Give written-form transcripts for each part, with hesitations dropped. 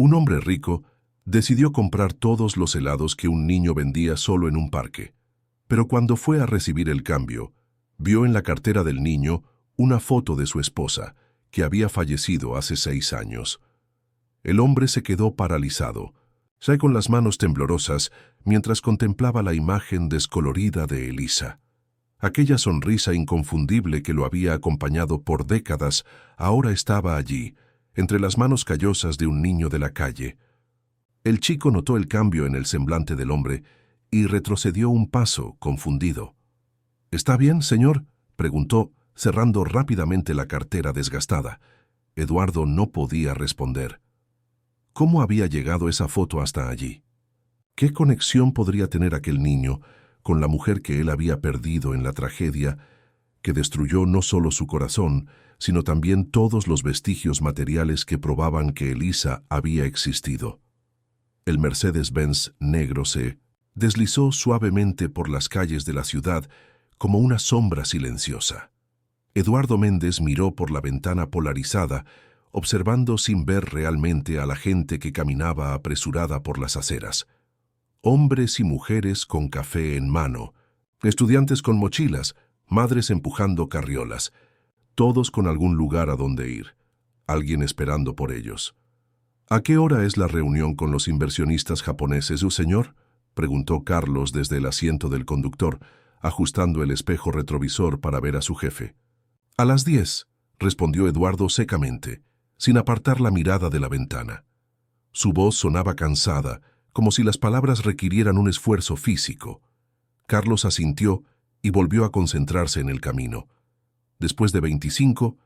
Un hombre rico decidió comprar todos los helados que un niño vendía solo en un parque, pero cuando fue a recibir el cambio, vio en la cartera del niño una foto de su esposa, que había fallecido hace 6 años. El hombre se quedó paralizado, ya con las manos temblorosas, mientras contemplaba la imagen descolorida de Elisa. Aquella sonrisa inconfundible que lo había acompañado por décadas ahora estaba allí, entre las manos callosas de un niño de la calle. El chico notó el cambio en el semblante del hombre y retrocedió un paso, confundido. «¿Está bien, señor?», preguntó, cerrando rápidamente la cartera desgastada. Eduardo no podía responder. ¿Cómo había llegado esa foto hasta allí? ¿Qué conexión podría tener aquel niño con la mujer que él había perdido en la tragedia que destruyó no solo su corazón, sino también todos los vestigios materiales que probaban que Elisa había existido? El Mercedes-Benz negro se deslizó suavemente por las calles de la ciudad como una sombra silenciosa. Eduardo Méndez miró por la ventana polarizada, observando sin ver realmente a la gente que caminaba apresurada por las aceras. Hombres y mujeres con café en mano, estudiantes con mochilas, madres empujando carriolas, todos con algún lugar a donde ir, alguien esperando por ellos. «¿A qué hora es la reunión con los inversionistas japoneses, señor?», preguntó Carlos desde el asiento del conductor, ajustando el espejo retrovisor para ver a su jefe. «A las 10», respondió Eduardo secamente, sin apartar la mirada de la ventana. Su voz sonaba cansada, como si las palabras requirieran un esfuerzo físico. Carlos asintió y volvió a concentrarse en el camino. Después de 25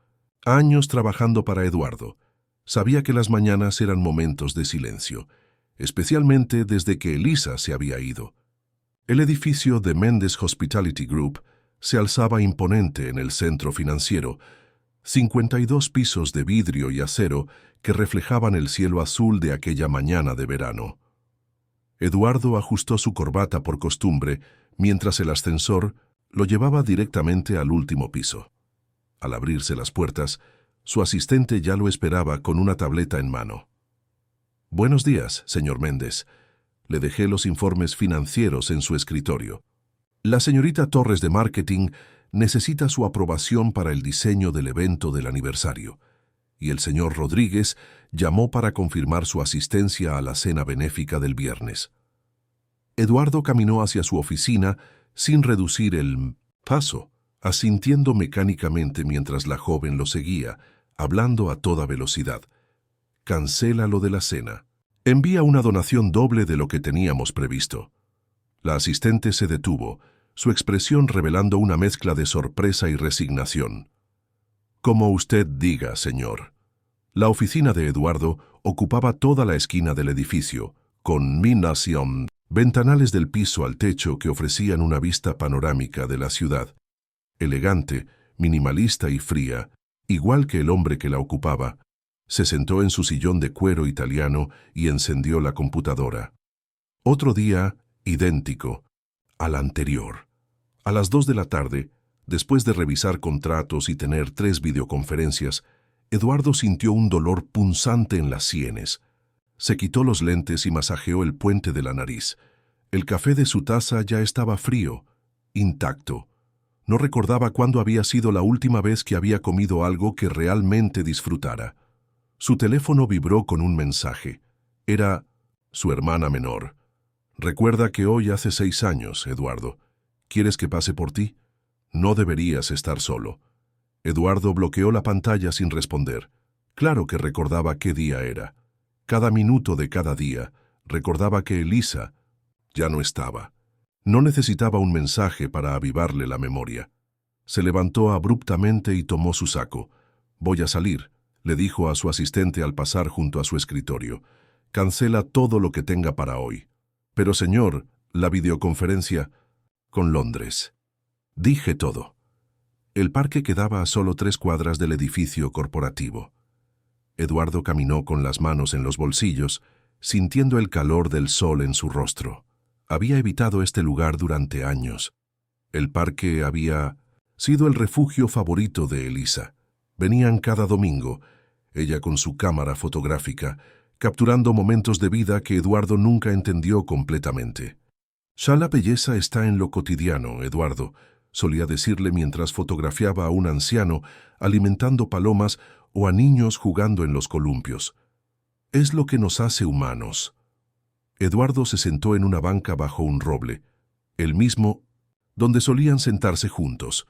años trabajando para Eduardo, sabía que las mañanas eran momentos de silencio, especialmente desde que Elisa se había ido. El edificio de Méndez Hospitality Group se alzaba imponente en el centro financiero, 52 pisos de vidrio y acero que reflejaban el cielo azul de aquella mañana de verano. Eduardo ajustó su corbata por costumbre, mientras el ascensor lo llevaba directamente al último piso. Al abrirse las puertas, su asistente ya lo esperaba con una tableta en mano. «Buenos días, señor Méndez». Le dejé los informes financieros en su escritorio. «La señorita Torres de Marketing necesita su aprobación para el diseño del evento del aniversario, y el señor Rodríguez llamó para confirmar su asistencia a la cena benéfica del viernes». Eduardo caminó hacia su oficina sin reducir el paso, asintiendo mecánicamente mientras la joven lo seguía, hablando a toda velocidad. «Cancela lo de la cena. Envía una donación doble de lo que teníamos previsto». La asistente se detuvo, su expresión revelando una mezcla de sorpresa y resignación. «Como usted diga, señor». La oficina de Eduardo ocupaba toda la esquina del edificio, con ventanales del piso al techo que ofrecían una vista panorámica de la ciudad. Elegante, minimalista y fría, igual que el hombre que la ocupaba, se sentó en su sillón de cuero italiano y encendió la computadora. Otro día, idéntico al anterior. A las 2 de la tarde, después de revisar contratos y tener 3 videoconferencias, Eduardo sintió un dolor punzante en las sienes. Se quitó los lentes y masajeó el puente de la nariz. El café de su taza ya estaba frío, intacto. No recordaba cuándo había sido la última vez que había comido algo que realmente disfrutara. Su teléfono vibró con un mensaje. Era su hermana menor. «Recuerda que hoy hace 6 años, Eduardo. ¿Quieres que pase por ti? No deberías estar solo». Eduardo bloqueó la pantalla sin responder. Claro que recordaba qué día era. Cada minuto de cada día, recordaba que Elisa ya no estaba. No necesitaba un mensaje para avivarle la memoria. Se levantó abruptamente y tomó su saco. «Voy a salir», le dijo a su asistente al pasar junto a su escritorio. «Cancela todo lo que tenga para hoy». «Pero señor, la videoconferencia con Londres». Dije todo. El parque quedaba a solo 3 cuadras del edificio corporativo. Eduardo caminó con las manos en los bolsillos, sintiendo el calor del sol en su rostro. Había evitado este lugar durante años. El parque había sido el refugio favorito de Elisa. Venían cada domingo, ella con su cámara fotográfica, capturando momentos de vida que Eduardo nunca entendió completamente. Ya la belleza está en lo cotidiano, Eduardo, solía decirle mientras fotografiaba a un anciano alimentando palomas o a niños jugando en los columpios. Es lo que nos hace humanos. Eduardo se sentó en una banca bajo un roble, el mismo donde solían sentarse juntos.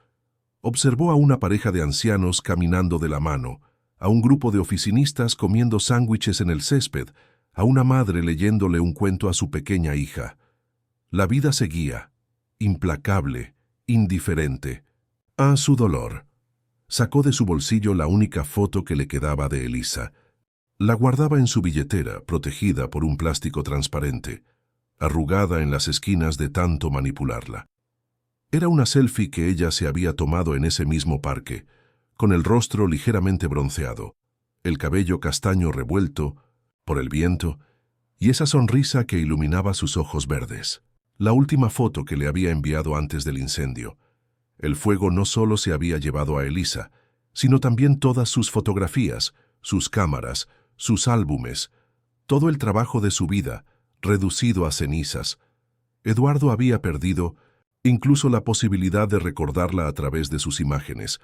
Observó a una pareja de ancianos caminando de la mano, a un grupo de oficinistas comiendo sándwiches en el césped, a una madre leyéndole un cuento a su pequeña hija. La vida seguía, implacable, indiferente, a su dolor. Sacó de su bolsillo la única foto que le quedaba de Elisa. La guardaba en su billetera, protegida por un plástico transparente, arrugada en las esquinas de tanto manipularla. Era una selfie que ella se había tomado en ese mismo parque, con el rostro ligeramente bronceado, el cabello castaño revuelto por el viento y esa sonrisa que iluminaba sus ojos verdes. La última foto que le había enviado antes del incendio. El fuego no solo se había llevado a Elisa, sino también todas sus fotografías, sus cámaras, sus álbumes, todo el trabajo de su vida, reducido a cenizas. Eduardo había perdido incluso la posibilidad de recordarla a través de sus imágenes.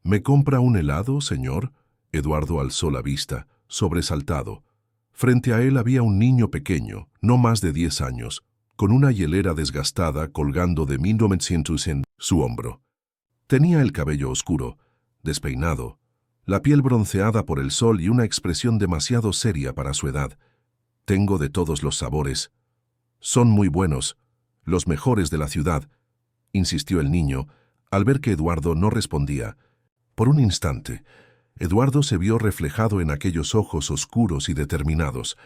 ¿Me compra un helado, señor? Eduardo alzó la vista, sobresaltado. Frente a él había un niño pequeño, no más de 10 años, con una hielera desgastada colgando de 1900 en su hombro. Tenía el cabello oscuro, despeinado, la piel bronceada por el sol y una expresión demasiado seria para su edad. Tengo de todos los sabores. Son muy buenos, los mejores de la ciudad, insistió el niño, al ver que Eduardo no respondía. Por un instante, Eduardo se vio reflejado en aquellos ojos oscuros y determinados.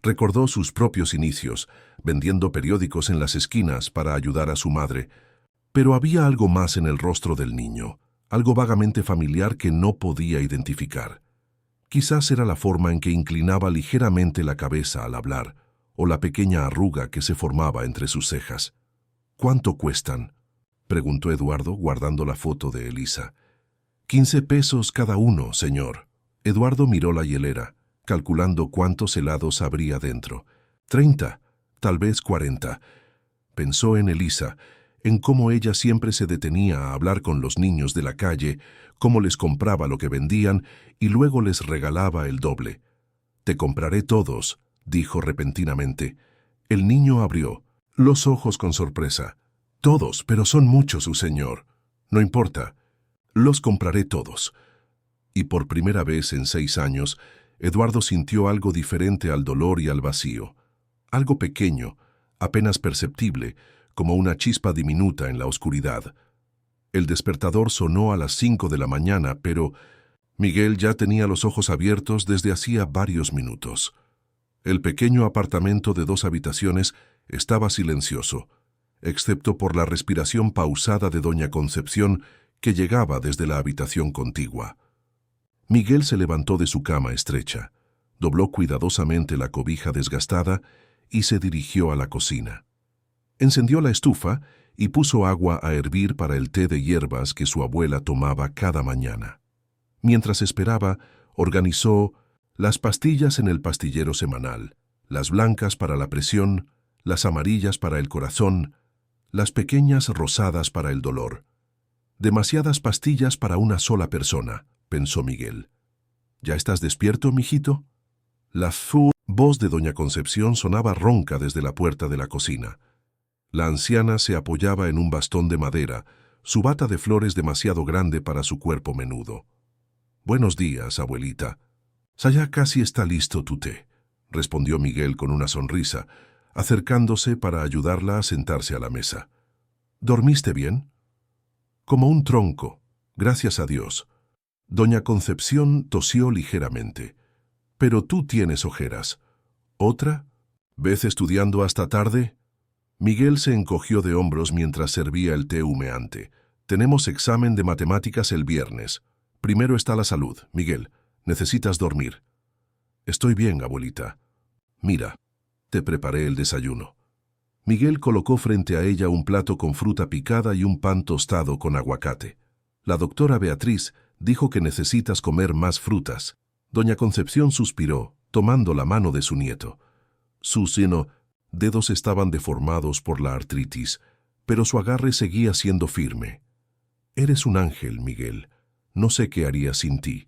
Recordó sus propios inicios, vendiendo periódicos en las esquinas para ayudar a su madre. Pero había algo más en el rostro del niño, algo vagamente familiar que no podía identificar. Quizás era la forma en que inclinaba ligeramente la cabeza al hablar, o la pequeña arruga que se formaba entre sus cejas. ¿Cuánto cuestan?, preguntó Eduardo, guardando la foto de Elisa. 15 pesos cada uno, señor. Eduardo miró la hielera, calculando cuántos helados habría dentro. 30, tal vez 40. Pensó en Elisa, en cómo ella siempre se detenía a hablar con los niños de la calle, cómo les compraba lo que vendían y luego les regalaba el doble. «Te compraré todos», dijo repentinamente. El niño abrió los ojos con sorpresa. «Todos, pero son muchos, su señor. No importa. Los compraré todos». Y por primera vez en 6 años, Eduardo sintió algo diferente al dolor y al vacío. Algo pequeño, apenas perceptible, como una chispa diminuta en la oscuridad. El despertador sonó a las 5 de la mañana, pero Miguel ya tenía los ojos abiertos desde hacía varios minutos. El pequeño apartamento de 2 habitaciones estaba silencioso, excepto por la respiración pausada de doña Concepción que llegaba desde la habitación contigua. Miguel se levantó de su cama estrecha, dobló cuidadosamente la cobija desgastada y se dirigió a la cocina. Encendió la estufa y puso agua a hervir para el té de hierbas que su abuela tomaba cada mañana. Mientras esperaba, organizó las pastillas en el pastillero semanal, las blancas para la presión, las amarillas para el corazón, las pequeñas rosadas para el dolor. Demasiadas pastillas para una sola persona, pensó Miguel. ¿Ya estás despierto, mijito? La voz de doña Concepción sonaba ronca desde la puerta de la cocina. La anciana se apoyaba en un bastón de madera, su bata de flores demasiado grande para su cuerpo menudo. «Buenos días, abuelita. Ya casi está listo tu té», respondió Miguel con una sonrisa, acercándose para ayudarla a sentarse a la mesa. «¿Dormiste bien?» «Como un tronco, gracias a Dios». Doña Concepción tosió ligeramente. «Pero tú tienes ojeras. ¿Otra? ¿Ves estudiando hasta tarde?» Miguel se encogió de hombros mientras servía el té humeante. «Tenemos examen de matemáticas el viernes. Primero está la salud, Miguel. Necesitas dormir». «Estoy bien, abuelita. Mira, te preparé el desayuno». Miguel colocó frente a ella un plato con fruta picada y un pan tostado con aguacate. «La doctora Beatriz dijo que necesitas comer más frutas». Doña Concepción suspiró, tomando la mano de su nieto. Sus dedos estaban deformados por la artritis, pero su agarre seguía siendo firme. «Eres un ángel, Miguel. No sé qué haría sin ti».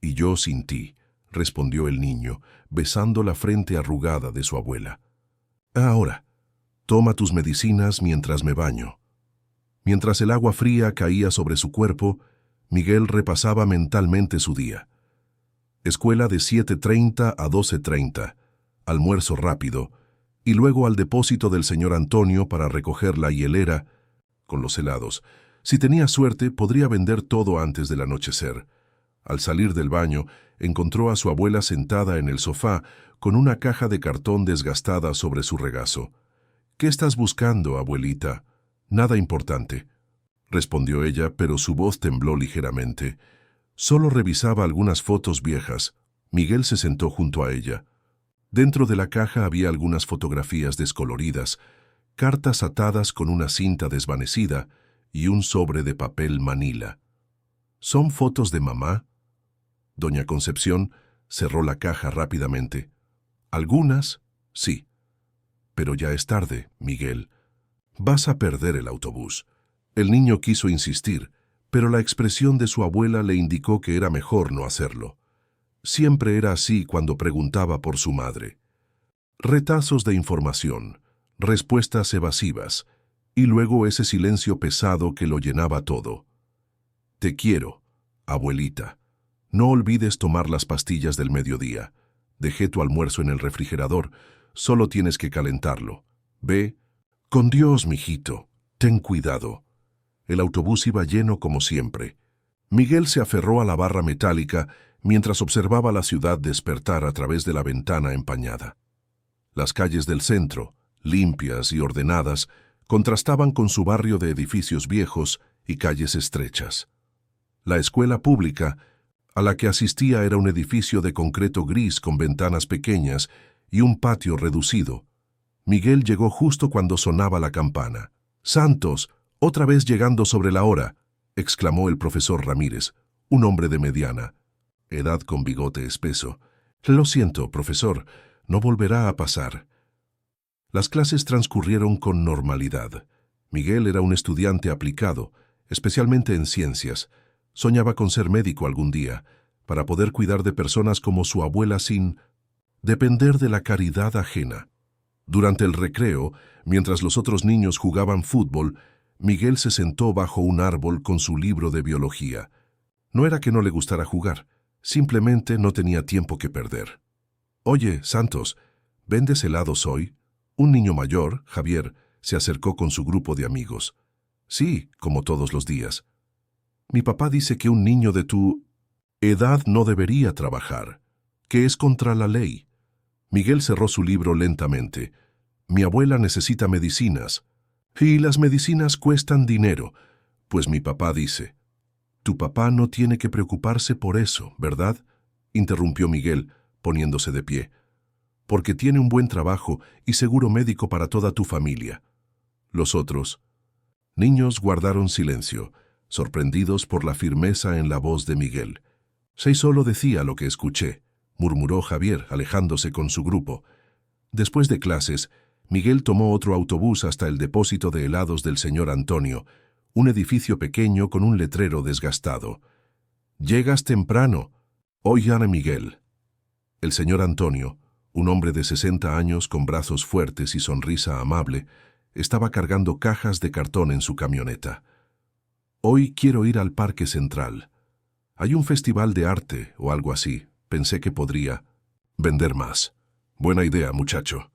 «Y yo sin ti», respondió el niño, besando la frente arrugada de su abuela. «Ahora, toma tus medicinas mientras me baño». Mientras el agua fría caía sobre su cuerpo, Miguel repasaba mentalmente su día. Escuela de 7:30 a 12:30, almuerzo rápido, y luego al depósito del señor Antonio para recoger la hielera con los helados. Si tenía suerte, podría vender todo antes del anochecer. Al salir del baño, encontró a su abuela sentada en el sofá con una caja de cartón desgastada sobre su regazo. «¿Qué estás buscando, abuelita?» «Nada importante», respondió ella, pero su voz tembló ligeramente. Solo revisaba algunas fotos viejas. Miguel se sentó junto a ella. Dentro de la caja había algunas fotografías descoloridas, cartas atadas con una cinta desvanecida y un sobre de papel manila. «¿Son fotos de mamá?» Doña Concepción cerró la caja rápidamente. «Algunas, sí. Pero ya es tarde, Miguel. Vas a perder el autobús». El niño quiso insistir, pero la expresión de su abuela le indicó que era mejor no hacerlo. Siempre era así cuando preguntaba por su madre. Retazos de información, respuestas evasivas, y luego ese silencio pesado que lo llenaba todo. «Te quiero, abuelita. No olvides tomar las pastillas del mediodía. Dejé tu almuerzo en el refrigerador, solo tienes que calentarlo. Ve, con Dios, mijito, ten cuidado». El autobús iba lleno como siempre. Miguel se aferró a la barra metálica mientras observaba la ciudad despertar a través de la ventana empañada. Las calles del centro, limpias y ordenadas, contrastaban con su barrio de edificios viejos y calles estrechas. La escuela pública a la que asistía era un edificio de concreto gris con ventanas pequeñas y un patio reducido. Miguel llegó justo cuando sonaba la campana. «¡Santos! Otra vez llegando sobre la hora», exclamó el profesor Ramírez, un hombre de mediana edad con bigote espeso. «Lo siento, profesor, no volverá a pasar». Las clases transcurrieron con normalidad. Miguel era un estudiante aplicado, especialmente en ciencias. Soñaba con ser médico algún día, para poder cuidar de personas como su abuela sin depender de la caridad ajena. Durante el recreo, mientras los otros niños jugaban fútbol, Miguel se sentó bajo un árbol con su libro de biología. No era que no le gustara jugar, simplemente no tenía tiempo que perder. «Oye, Santos, ¿vendes helados hoy?» Un niño mayor, Javier, se acercó con su grupo de amigos. «Sí, como todos los días». «Mi papá dice que un niño de tu edad no debería trabajar, que es contra la ley». Miguel cerró su libro lentamente. «Mi abuela necesita medicinas. Y las medicinas cuestan dinero, pues mi papá dice». «Tu papá no tiene que preocuparse por eso, ¿verdad?», interrumpió Miguel, poniéndose de pie. «Porque tiene un buen trabajo y seguro médico para toda tu familia». Los otros niños guardaron silencio, sorprendidos por la firmeza en la voz de Miguel. «Sí, solo decía lo que escuché», murmuró Javier, alejándose con su grupo. Después de clases, Miguel tomó otro autobús hasta el depósito de helados del señor Antonio, un edificio pequeño con un letrero desgastado. «Llegas temprano. Oigan a Miguel». El señor Antonio, un hombre de 60 años con brazos fuertes y sonrisa amable, estaba cargando cajas de cartón en su camioneta. «Hoy quiero ir al Parque Central. Hay un festival de arte o algo así. Pensé que podría vender más». «Buena idea, muchacho».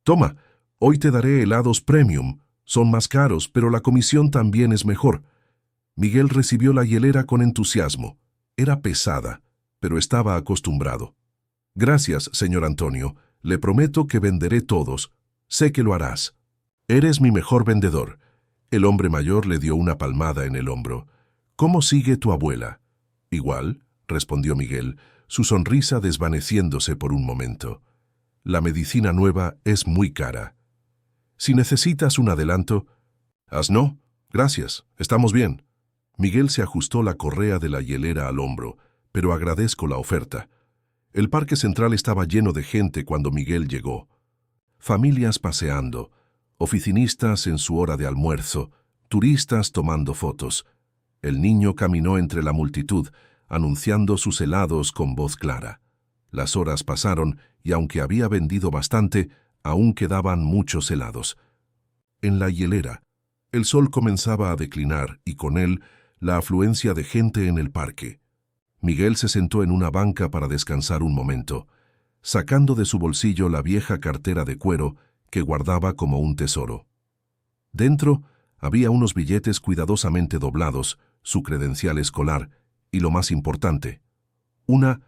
«Toma, hoy te daré helados premium. Son más caros, pero la comisión también es mejor». Miguel recibió la hielera con entusiasmo. Era pesada, pero estaba acostumbrado. «Gracias, señor Antonio. Le prometo que venderé todos. Sé que lo harás. Eres mi mejor vendedor». El hombre mayor le dio una palmada en el hombro. «¿Cómo sigue tu abuela?» «Igual», respondió Miguel, su sonrisa desvaneciéndose por un momento. «La medicina nueva es muy cara. Si necesitas un adelanto...» «No, gracias, estamos bien». Miguel se ajustó la correa de la hielera al hombro, «pero agradezco la oferta». El parque central estaba lleno de gente cuando Miguel llegó. Familias paseando, oficinistas en su hora de almuerzo, turistas tomando fotos. El niño caminó entre la multitud, anunciando sus helados con voz clara. Las horas pasaron y aunque había vendido bastante, aún quedaban muchos helados. En la hielera, el sol comenzaba a declinar y con él la afluencia de gente en el parque. Miguel se sentó en una banca para descansar un momento, sacando de su bolsillo la vieja cartera de cuero que guardaba como un tesoro. Dentro había unos billetes cuidadosamente doblados, su credencial escolar y, lo más importante, una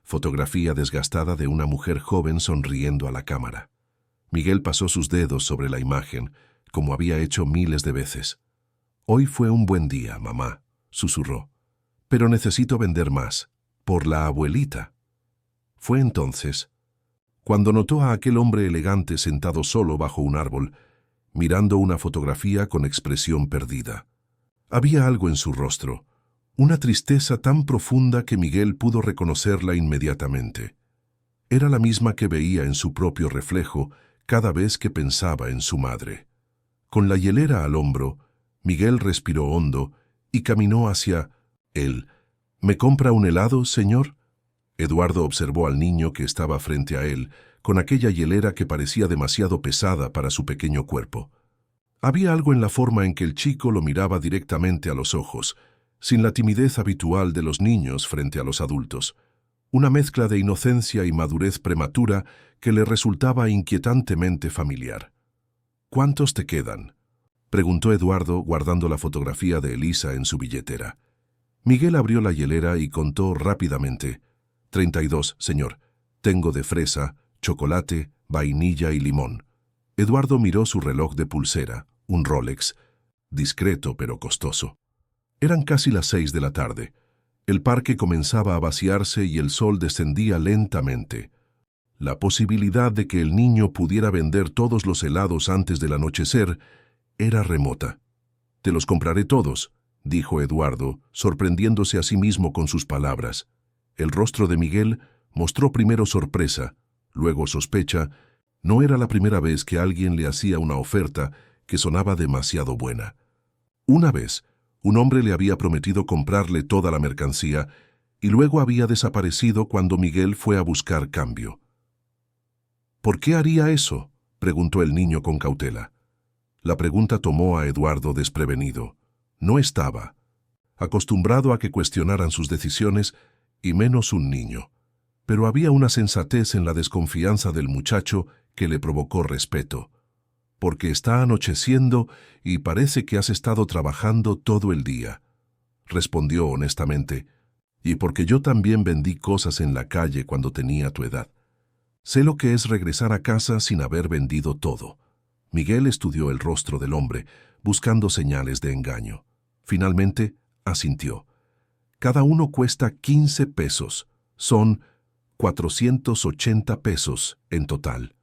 fotografía desgastada de una mujer joven sonriendo a la cámara. Miguel pasó sus dedos sobre la imagen, como había hecho miles de veces. «Hoy fue un buen día, mamá», susurró. «Pero necesito vender más, por la abuelita». Fue entonces cuando notó a aquel hombre elegante sentado solo bajo un árbol, mirando una fotografía con expresión perdida. Había algo en su rostro, una tristeza tan profunda que Miguel pudo reconocerla inmediatamente. Era la misma que veía en su propio reflejo cada vez que pensaba en su madre. Con la hielera al hombro, Miguel respiró hondo y caminó hacia él. «¿Me compra un helado, señor?». Eduardo observó al niño que estaba frente a él, con aquella hielera que parecía demasiado pesada para su pequeño cuerpo. Había algo en la forma en que el chico lo miraba directamente a los ojos, sin la timidez habitual de los niños frente a los adultos. Una mezcla de inocencia y madurez prematura que le resultaba inquietantemente familiar. «¿Cuántos te quedan?», preguntó Eduardo, guardando la fotografía de Elisa en su billetera. Miguel abrió la hielera y contó rápidamente. «32, señor. Tengo de fresa, chocolate, vainilla y limón». Eduardo miró su reloj de pulsera, un Rolex, discreto pero costoso. Eran casi las 6 de la tarde. El parque comenzaba a vaciarse y el sol descendía lentamente. La posibilidad de que el niño pudiera vender todos los helados antes del anochecer era remota. «Te los compraré todos», dijo Eduardo, sorprendiéndose a sí mismo con sus palabras. El rostro de Miguel mostró primero sorpresa, luego sospecha. No era la primera vez que alguien le hacía una oferta que sonaba demasiado buena. Una vez, un hombre le había prometido comprarle toda la mercancía y luego había desaparecido cuando Miguel fue a buscar cambio. «¿Por qué haría eso?», preguntó el niño con cautela. La pregunta tomó a Eduardo desprevenido. No estaba acostumbrado a que cuestionaran sus decisiones, y menos un niño. Pero había una sensatez en la desconfianza del muchacho que le provocó respeto. «Porque está anocheciendo y parece que has estado trabajando todo el día», respondió honestamente. «Y porque yo también vendí cosas en la calle cuando tenía tu edad. Sé lo que es regresar a casa sin haber vendido todo». Miguel estudió el rostro del hombre, buscando señales de engaño. Finalmente, asintió. «Cada uno cuesta 15 pesos. Son 480 pesos en total».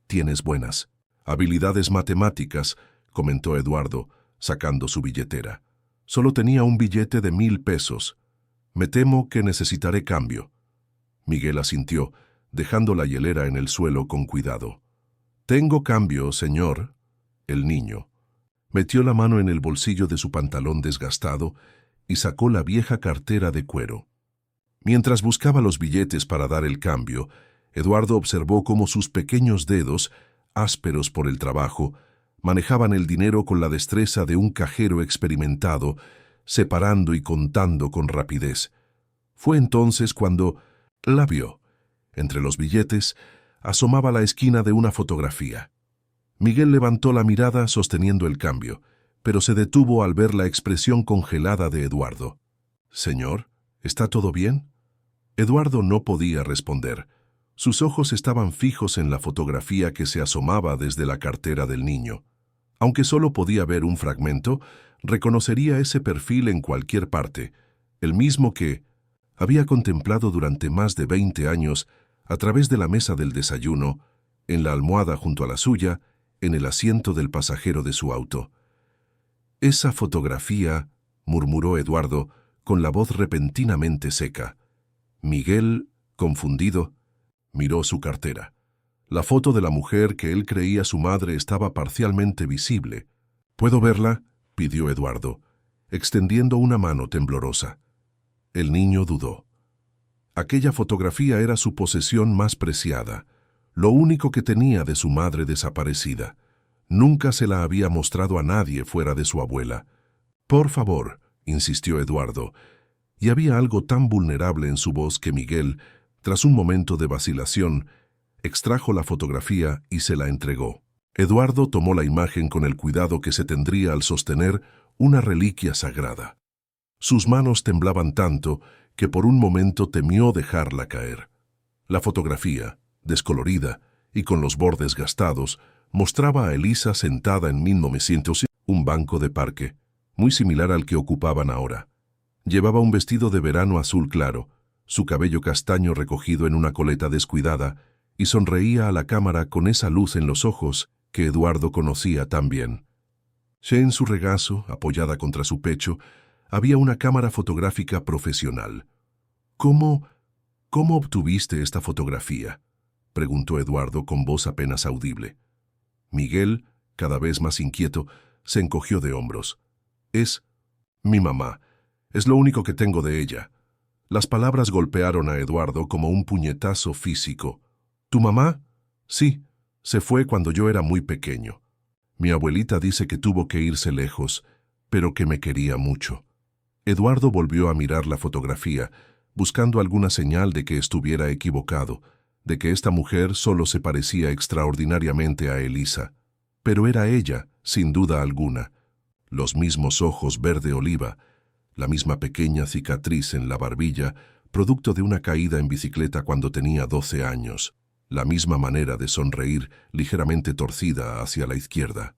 «Tienes buenas habilidades matemáticas», comentó Eduardo, sacando su billetera. «Solo tenía un billete de 1000 pesos. Me temo que necesitaré cambio». Miguel asintió, dejando la hielera en el suelo con cuidado. «Tengo cambio, señor». El niño metió la mano en el bolsillo de su pantalón desgastado y sacó la vieja cartera de cuero. Mientras buscaba los billetes para dar el cambio, Eduardo observó cómo sus pequeños dedos, ásperos por el trabajo, manejaban el dinero con la destreza de un cajero experimentado, separando y contando con rapidez. Fue entonces cuando la vio. Entre los billetes asomaba la esquina de una fotografía. Miguel levantó la mirada sosteniendo el cambio, pero se detuvo al ver la expresión congelada de Eduardo. «Señor, ¿está todo bien?». Eduardo no podía responder. Sus ojos estaban fijos en la fotografía que se asomaba desde la cartera del niño. Aunque solo podía ver un fragmento, reconocería ese perfil en cualquier parte, el mismo que había contemplado durante más de 20 años a través de la mesa del desayuno, en la almohada junto a la suya, en el asiento del pasajero de su auto. «Esa fotografía», murmuró Eduardo, con la voz repentinamente seca. Miguel Confundido, miró su cartera. La foto de la mujer que él creía su madre estaba parcialmente visible. —¿Puedo verla? —pidió Eduardo, extendiendo una mano temblorosa. El niño dudó. Aquella fotografía era su posesión más preciada, lo único que tenía de su madre desaparecida. Nunca se la había mostrado a nadie fuera de su abuela. —Por favor —insistió Eduardo, y había algo tan vulnerable en su voz que Miguel, tras un momento de vacilación, extrajo la fotografía y se la entregó. Eduardo tomó la imagen con el cuidado que se tendría al sostener una reliquia sagrada. Sus manos temblaban tanto que por un momento temió dejarla caer. La fotografía, descolorida y con los bordes gastados, mostraba a Elisa sentada en 1900 un banco de parque, muy similar al que ocupaban ahora. Llevaba un vestido de verano azul claro, su cabello castaño recogido en una coleta descuidada, y sonreía a la cámara con esa luz en los ojos que Eduardo conocía tan bien. En su regazo, apoyada contra su pecho, había una cámara fotográfica profesional. ¿Cómo obtuviste esta fotografía?, preguntó Eduardo con voz apenas audible. Miguel, cada vez más inquieto, se encogió de hombros. Es mi mamá. Es lo único que tengo de ella. Las palabras golpearon a Eduardo como un puñetazo físico. ¿Tu mamá? Sí, se fue cuando yo era muy pequeño. Mi abuelita dice que tuvo que irse lejos, pero que me quería mucho. Eduardo volvió a mirar la fotografía, buscando alguna señal de que estuviera equivocado, de que esta mujer solo se parecía extraordinariamente a Elisa. Pero era ella, sin duda alguna. Los mismos ojos verde oliva, la misma pequeña cicatriz en la barbilla, producto de una caída en bicicleta cuando tenía 12 años. La misma manera de sonreír, ligeramente torcida hacia la izquierda.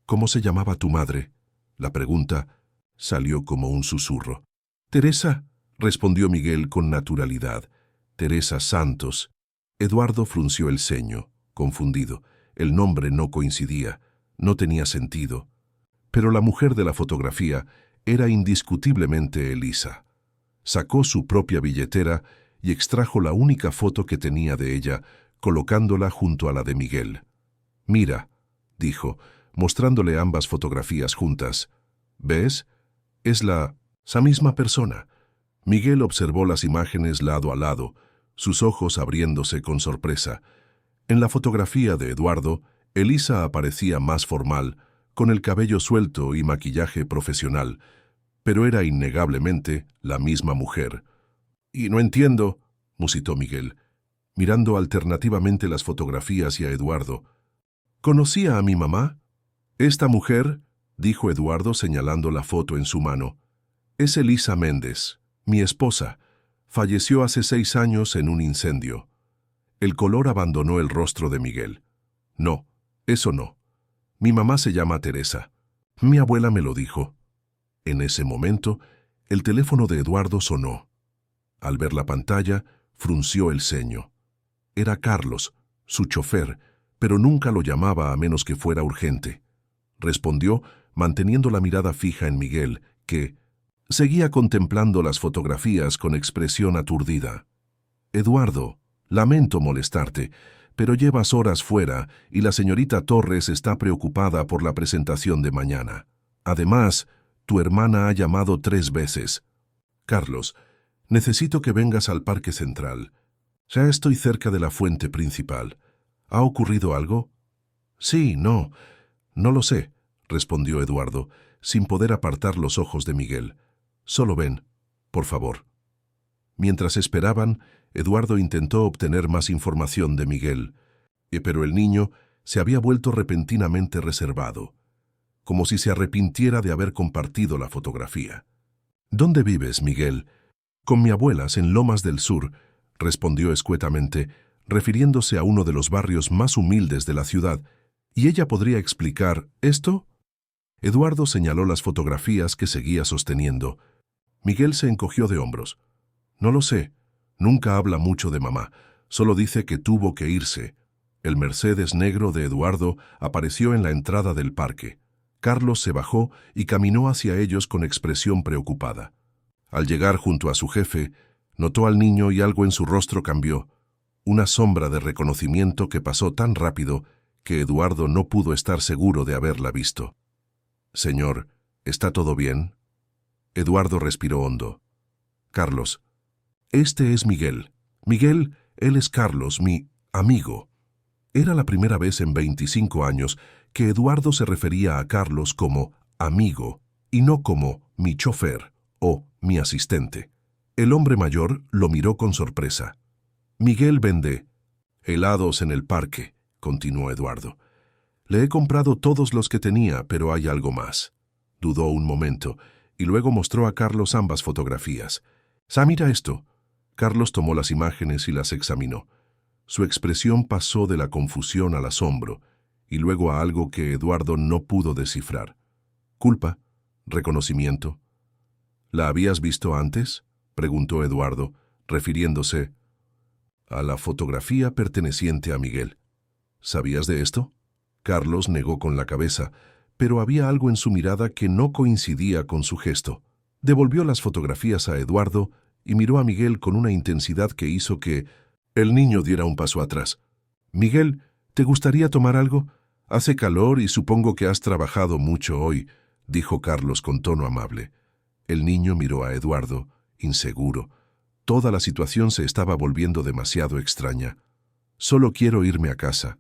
¿Cómo se llamaba tu madre? La pregunta salió como un susurro. Teresa, respondió Miguel con naturalidad. Teresa Santos. Eduardo frunció el ceño, confundido. El nombre no coincidía, no tenía sentido. Pero la mujer de la fotografía era indiscutiblemente Elisa. Sacó su propia billetera y extrajo la única foto que tenía de ella, colocándola junto a la de Miguel. Mira, dijo, mostrándole ambas fotografías juntas. ¿Ves? Es esa misma persona. Miguel observó las imágenes lado a lado, sus ojos abriéndose con sorpresa. En la fotografía de Eduardo, Elisa aparecía más formal, con el cabello suelto y maquillaje profesional, pero era innegablemente la misma mujer. «Y no entiendo», musitó Miguel, mirando alternativamente las fotografías y a Eduardo. «¿Conocía a mi mamá?» «Esta mujer», dijo Eduardo señalando la foto en su mano, «es Elisa Méndez, mi esposa. Falleció hace 6 años en un incendio». El color abandonó el rostro de Miguel. «No, eso no. Mi mamá se llama Teresa. Mi abuela me lo dijo». En ese momento, el teléfono de Eduardo sonó. Al ver la pantalla, frunció el ceño. Era Carlos, su chofer, pero nunca lo llamaba a menos que fuera urgente. Respondió, manteniendo la mirada fija en Miguel, que seguía contemplando las fotografías con expresión aturdida. «Eduardo, lamento molestarte, pero llevas horas fuera y la señorita Torres está preocupada por la presentación de mañana. Además, tu hermana ha llamado 3 veces. Carlos, necesito que vengas al Parque Central. Ya estoy cerca de la fuente principal. ¿Ha ocurrido algo?» «Sí, no lo sé», respondió Eduardo, sin poder apartar los ojos de Miguel. «Solo ven, por favor». Mientras esperaban, Eduardo intentó obtener más información de Miguel, pero el niño se había vuelto repentinamente reservado, como si se arrepintiera de haber compartido la fotografía. «¿Dónde vives, Miguel?» «Con mi abuela, en Lomas del Sur», respondió escuetamente, refiriéndose a uno de los barrios más humildes de la ciudad. «¿Y ella podría explicar esto?» Eduardo señaló las fotografías que seguía sosteniendo. Miguel se encogió de hombros. «No lo sé. Nunca habla mucho de mamá. Solo dice que tuvo que irse». El Mercedes negro de Eduardo apareció en la entrada del parque. Carlos se bajó y caminó hacia ellos con expresión preocupada. Al llegar junto a su jefe, Notó al niño y algo en su rostro cambió, una sombra de reconocimiento que pasó tan rápido que Eduardo no pudo estar seguro de haberla visto. «Señor, ¿está todo bien?» Eduardo respiró hondo. «Carlos, este es Miguel. Miguel, él es Carlos, mi amigo». Era la primera vez en 25 años que Eduardo se refería a Carlos como amigo y no como mi chofer o mi asistente. El hombre mayor lo miró con sorpresa. «Miguel vende helados en el parque», continuó Eduardo. «Le he comprado todos los que tenía, pero hay algo más». Dudó un momento y luego mostró a Carlos ambas fotografías. «Mira esto». Carlos tomó las imágenes y las examinó. Su expresión pasó de la confusión al asombro y luego a algo que Eduardo no pudo descifrar. «¿Culpa? ¿Reconocimiento?» «¿La habías visto antes?», preguntó Eduardo, refiriéndose a la fotografía perteneciente a Miguel. «¿Sabías de esto?». Carlos negó con la cabeza, pero había algo en su mirada que no coincidía con su gesto. Devolvió las fotografías a Eduardo y miró a Miguel con una intensidad que hizo que el niño diera un paso atrás. «Miguel, ¿te gustaría tomar algo? Hace calor y supongo que has trabajado mucho hoy», dijo Carlos con tono amable. El niño miró a Eduardo, inseguro. Toda la situación se estaba volviendo demasiado extraña. «Solo quiero irme a casa»,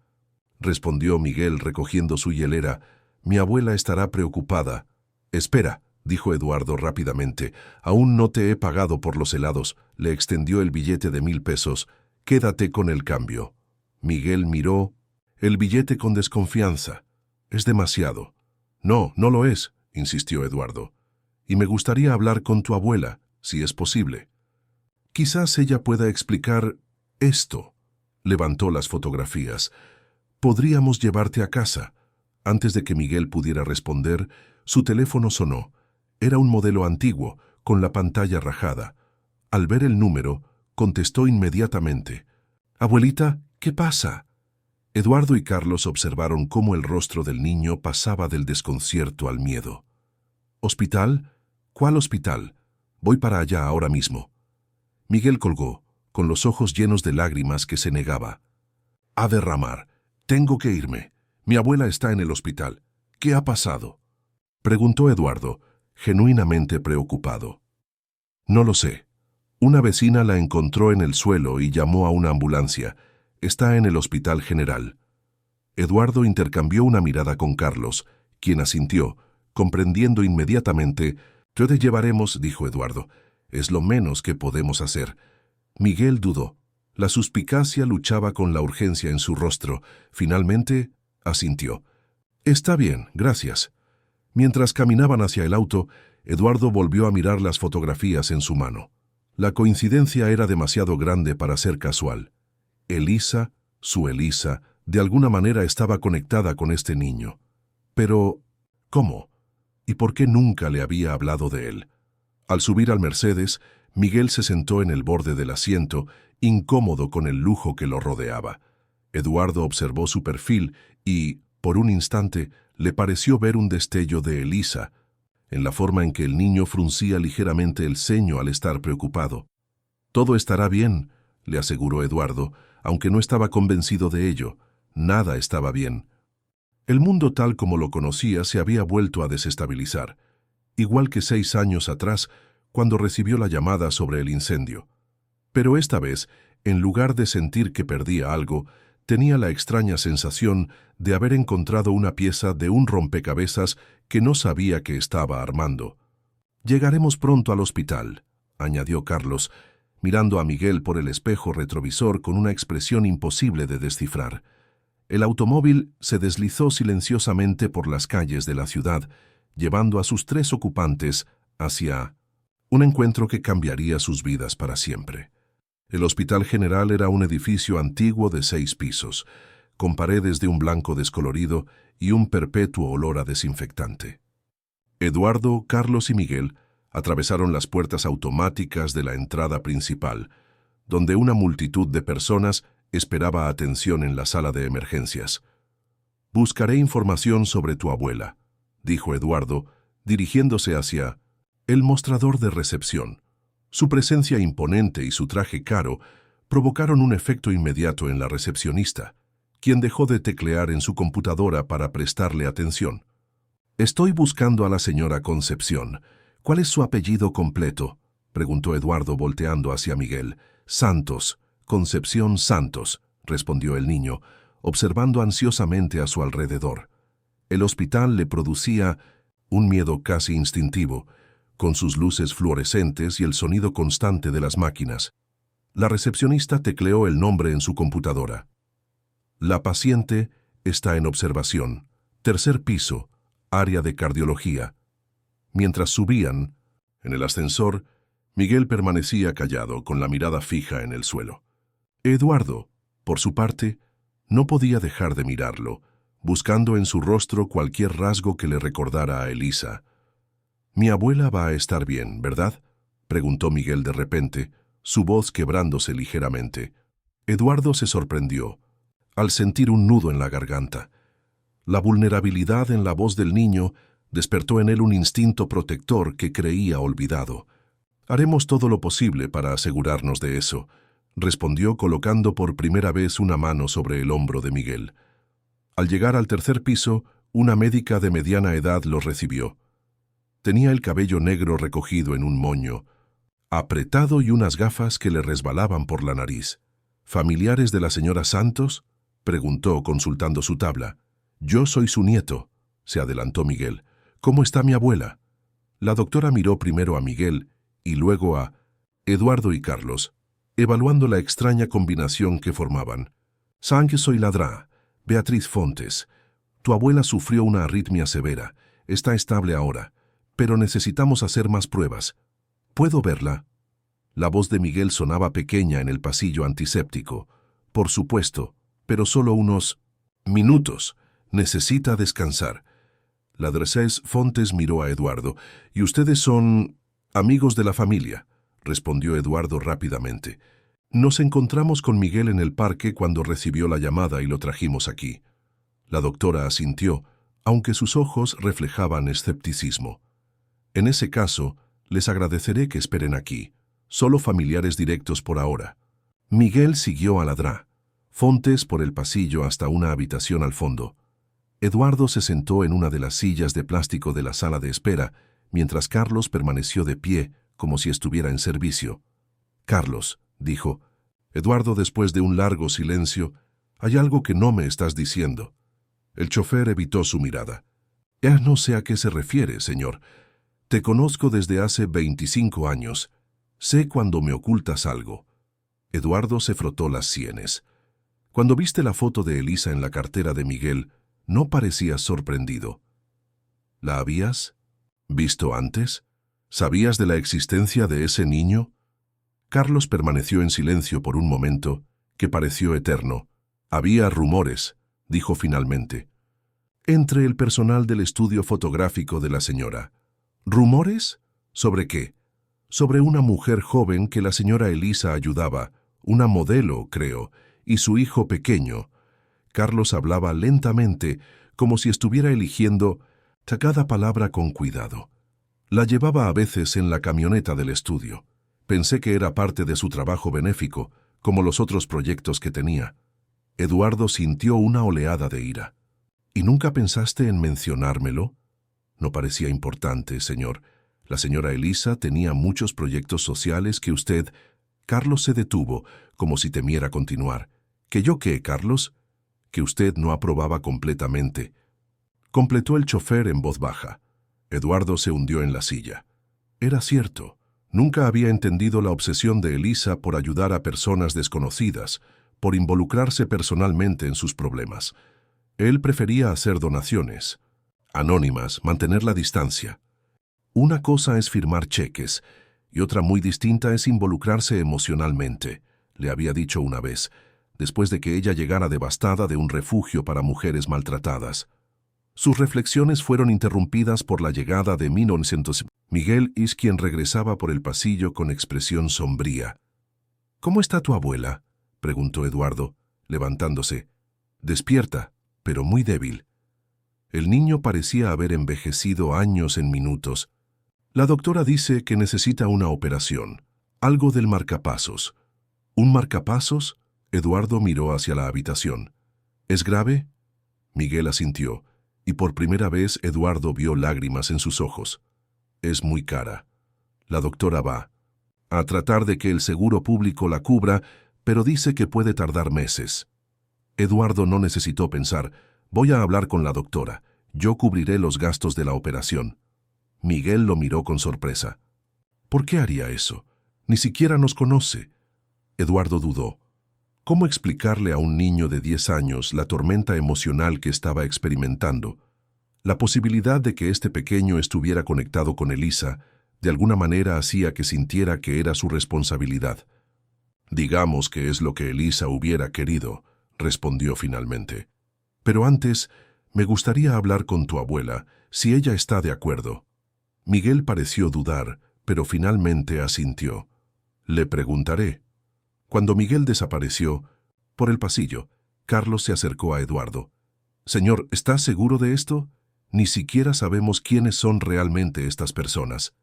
respondió Miguel recogiendo su hielera. «Mi abuela estará preocupada». «Espera», dijo Eduardo rápidamente. «Aún no te he pagado por los helados». Le extendió el billete de 1000 pesos. «Quédate con el cambio». Miguel miró el billete con desconfianza. «Es demasiado». «No, no lo es», insistió Eduardo. «Y me gustaría hablar con tu abuela, si es posible». «Quizás ella pueda explicar esto». Levantó las fotografías. «Podríamos llevarte a casa». Antes de que Miguel pudiera responder, su teléfono sonó. Era un modelo antiguo, con la pantalla rajada. Al ver el número, contestó inmediatamente. «Abuelita, ¿qué pasa?». Eduardo y Carlos observaron cómo el rostro del niño pasaba del desconcierto al miedo. «¿Hospital? ¿Cuál hospital? Voy para allá ahora mismo». Miguel colgó, con los ojos llenos de lágrimas que se negaba. «A derramar. Tengo que irme. Mi abuela está en el hospital. ¿Qué ha pasado?», preguntó Eduardo, genuinamente preocupado. «No lo sé. Una vecina la encontró en el suelo y llamó a una ambulancia. Está en el hospital general». Eduardo intercambió una mirada con Carlos, quien asintió, comprendiendo inmediatamente. «Te llevaremos», dijo Eduardo. «Es lo menos que podemos hacer». Miguel dudó. La suspicacia luchaba con la urgencia en su rostro. Finalmente, asintió. «Está bien, gracias». Mientras caminaban hacia el auto, Eduardo volvió a mirar las fotografías en su mano. La coincidencia era demasiado grande para ser casual. Elisa, su Elisa, de alguna manera estaba conectada con este niño. Pero, ¿cómo? ¿Y por qué nunca le había hablado de él? Al subir al Mercedes, Miguel se sentó en el borde del asiento, incómodo con el lujo que lo rodeaba. Eduardo observó su perfil y, por un instante, le pareció ver un destello de Elisa, en la forma en que el niño fruncía ligeramente el ceño al estar preocupado. «Todo estará bien», le aseguró Eduardo, aunque no estaba convencido de ello. Nada estaba bien. El mundo tal como lo conocía se había vuelto a desestabilizar, igual que 6 años atrás, cuando recibió la llamada sobre el incendio. Pero esta vez, en lugar de sentir que perdía algo, tenía la extraña sensación de haber encontrado una pieza de un rompecabezas que no sabía que estaba armando. «Llegaremos pronto al hospital», añadió Carlos, mirando a Miguel por el espejo retrovisor con una expresión imposible de descifrar. El automóvil se deslizó silenciosamente por las calles de la ciudad, llevando a sus 3 ocupantes hacia un encuentro que cambiaría sus vidas para siempre. El Hospital General era un edificio antiguo de 6 pisos, con paredes de un blanco descolorido y un perpetuo olor a desinfectante. Eduardo, Carlos y Miguel atravesaron las puertas automáticas de la entrada principal, donde una multitud de personas esperaba atención en la sala de emergencias. «Buscaré información sobre tu abuela», dijo Eduardo, dirigiéndose hacia el mostrador de recepción. Su presencia imponente y su traje caro provocaron un efecto inmediato en la recepcionista, quien dejó de teclear en su computadora para prestarle atención. «Estoy buscando a la señora Concepción. ¿Cuál es su apellido completo?», preguntó Eduardo volteando hacia Miguel. «Santos, Concepción Santos», respondió el niño, observando ansiosamente a su alrededor. El hospital le producía un miedo casi instintivo, con sus luces fluorescentes y el sonido constante de las máquinas. La recepcionista tecleó el nombre en su computadora. «La paciente está en observación. Tercer piso, área de cardiología». Mientras subían, en el ascensor, Miguel permanecía callado, con la mirada fija en el suelo. Eduardo, por su parte, no podía dejar de mirarlo, buscando en su rostro cualquier rasgo que le recordara a Elisa. «Mi abuela va a estar bien, ¿verdad?», preguntó Miguel de repente, su voz quebrándose ligeramente. Eduardo se sorprendió, al sentir un nudo en la garganta. La vulnerabilidad en la voz del niño despertó en él un instinto protector que creía olvidado. «Haremos todo lo posible para asegurarnos de eso», respondió colocando por primera vez una mano sobre el hombro de Miguel. Al llegar al tercer piso, una médica de mediana edad los recibió. Tenía el cabello negro recogido en un moño, apretado, y unas gafas que le resbalaban por la nariz. «¿Familiares de la señora Santos?», preguntó consultando su tabla. «Yo soy su nieto», se adelantó Miguel. «¿Cómo está mi abuela?». La doctora miró primero a Miguel y luego a Eduardo y Carlos, evaluando la extraña combinación que formaban. «Sang soy ladrá, Beatriz Fontes. Tu abuela sufrió una arritmia severa. Está estable ahora, pero necesitamos hacer más pruebas. ¿Puedo verla?». La voz de Miguel sonaba pequeña en el pasillo antiséptico. «Por supuesto, pero solo unos minutos. Necesita descansar». La Beatriz Fontes miró a Eduardo. «¿Y ustedes son amigos de la familia?», respondió Eduardo rápidamente. «Nos encontramos con Miguel en el parque cuando recibió la llamada y lo trajimos aquí». La doctora asintió, aunque sus ojos reflejaban escepticismo. «En ese caso, les agradeceré que esperen aquí. Solo familiares directos por ahora». Miguel siguió a Ladrá Fontes por el pasillo hasta una habitación al fondo. Eduardo se sentó en una de las sillas de plástico de la sala de espera, mientras Carlos permaneció de pie, como si estuviera en servicio. «Carlos», dijo Eduardo después de un largo silencio, «hay algo que no me estás diciendo». El chofer evitó su mirada. «No sé a qué se refiere, señor. Te conozco desde hace 25 años. Sé cuando me ocultas algo». Eduardo se frotó las sienes. «Cuando viste la foto de Elisa en la cartera de Miguel, no parecías sorprendido. ¿La habías visto antes? ¿Sabías de la existencia de ese niño?». Carlos permaneció en silencio por un momento, que pareció eterno. «Había rumores», dijo finalmente, «entre el personal del estudio fotográfico de la señora». «¿Rumores? ¿Sobre qué?». «Sobre una mujer joven que la señora Elisa ayudaba, una modelo, creo, y su hijo pequeño». Carlos hablaba lentamente, como si estuviera eligiendo cada palabra con cuidado. «La llevaba a veces en la camioneta del estudio. Pensé que era parte de su trabajo benéfico, como los otros proyectos que tenía». Eduardo sintió una oleada de ira. «¿Y nunca pensaste en mencionármelo?». «No parecía importante, señor. La señora Elisa tenía muchos proyectos sociales que usted...». Carlos se detuvo, como si temiera continuar. «¿Que yo qué, Carlos?». «Que usted no aprobaba completamente», completó el chofer en voz baja. Eduardo se hundió en la silla. Era cierto. Nunca había entendido la obsesión de Elisa por ayudar a personas desconocidas, por involucrarse personalmente en sus problemas. Él prefería hacer donaciones anónimas, mantener la distancia. Una cosa es firmar cheques, y otra muy distinta es involucrarse emocionalmente, le había dicho una vez, después de que ella llegara devastada de un refugio para mujeres maltratadas. Sus reflexiones fueron interrumpidas por la llegada de 1900. Miguel es quien regresaba por el pasillo con expresión sombría. «¿Cómo está tu abuela?», preguntó Eduardo, levantándose. «Despierta, pero muy débil». El niño parecía haber envejecido años en minutos. «La doctora dice que necesita una operación. Algo del marcapasos. ¿Un marcapasos? Eduardo miró hacia la habitación. ¿Es grave? Miguel asintió, y por primera vez Eduardo vio lágrimas en sus ojos. Es muy cara. La doctora va a tratar de que el seguro público la cubra, pero dice que puede tardar meses. Eduardo no necesitó pensar. Voy a hablar con la doctora. Yo cubriré los gastos de la operación. Miguel lo miró con sorpresa. ¿Por qué haría eso? Ni siquiera nos conoce. Eduardo dudó. ¿Cómo explicarle a un niño de 10 años la tormenta emocional que estaba experimentando? La posibilidad de que este pequeño estuviera conectado con Elisa de alguna manera hacía que sintiera que era su responsabilidad. Digamos que es lo que Elisa hubiera querido, respondió finalmente. Pero antes, me gustaría hablar con tu abuela, si ella está de acuerdo. Miguel pareció dudar, pero finalmente asintió. Le preguntaré. Cuando Miguel desapareció, por el pasillo, Carlos se acercó a Eduardo. Señor, ¿estás seguro de esto? Ni siquiera sabemos quiénes son realmente estas personas.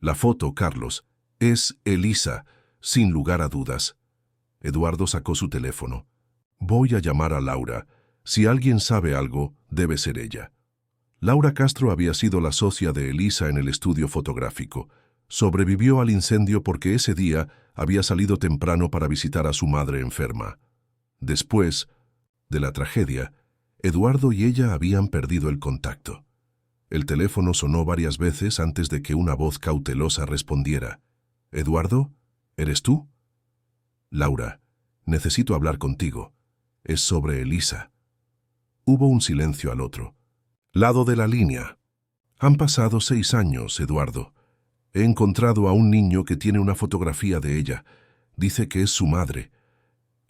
La foto, Carlos, es Elisa, sin lugar a dudas. Eduardo sacó su teléfono. Voy a llamar a Laura. Si alguien sabe algo, debe ser ella. Laura Castro había sido la socia de Elisa en el estudio fotográfico. Sobrevivió al incendio porque ese día había salido temprano para visitar a su madre enferma. Después de la tragedia, Eduardo y ella habían perdido el contacto. El teléfono sonó varias veces antes de que una voz cautelosa respondiera. «¿Eduardo? ¿Eres tú?» «Laura, necesito hablar contigo. Es sobre Elisa». Hubo un silencio al otro lado de la línea. «Han pasado 6 años, Eduardo. He encontrado a un niño que tiene una fotografía de ella. Dice que es su madre».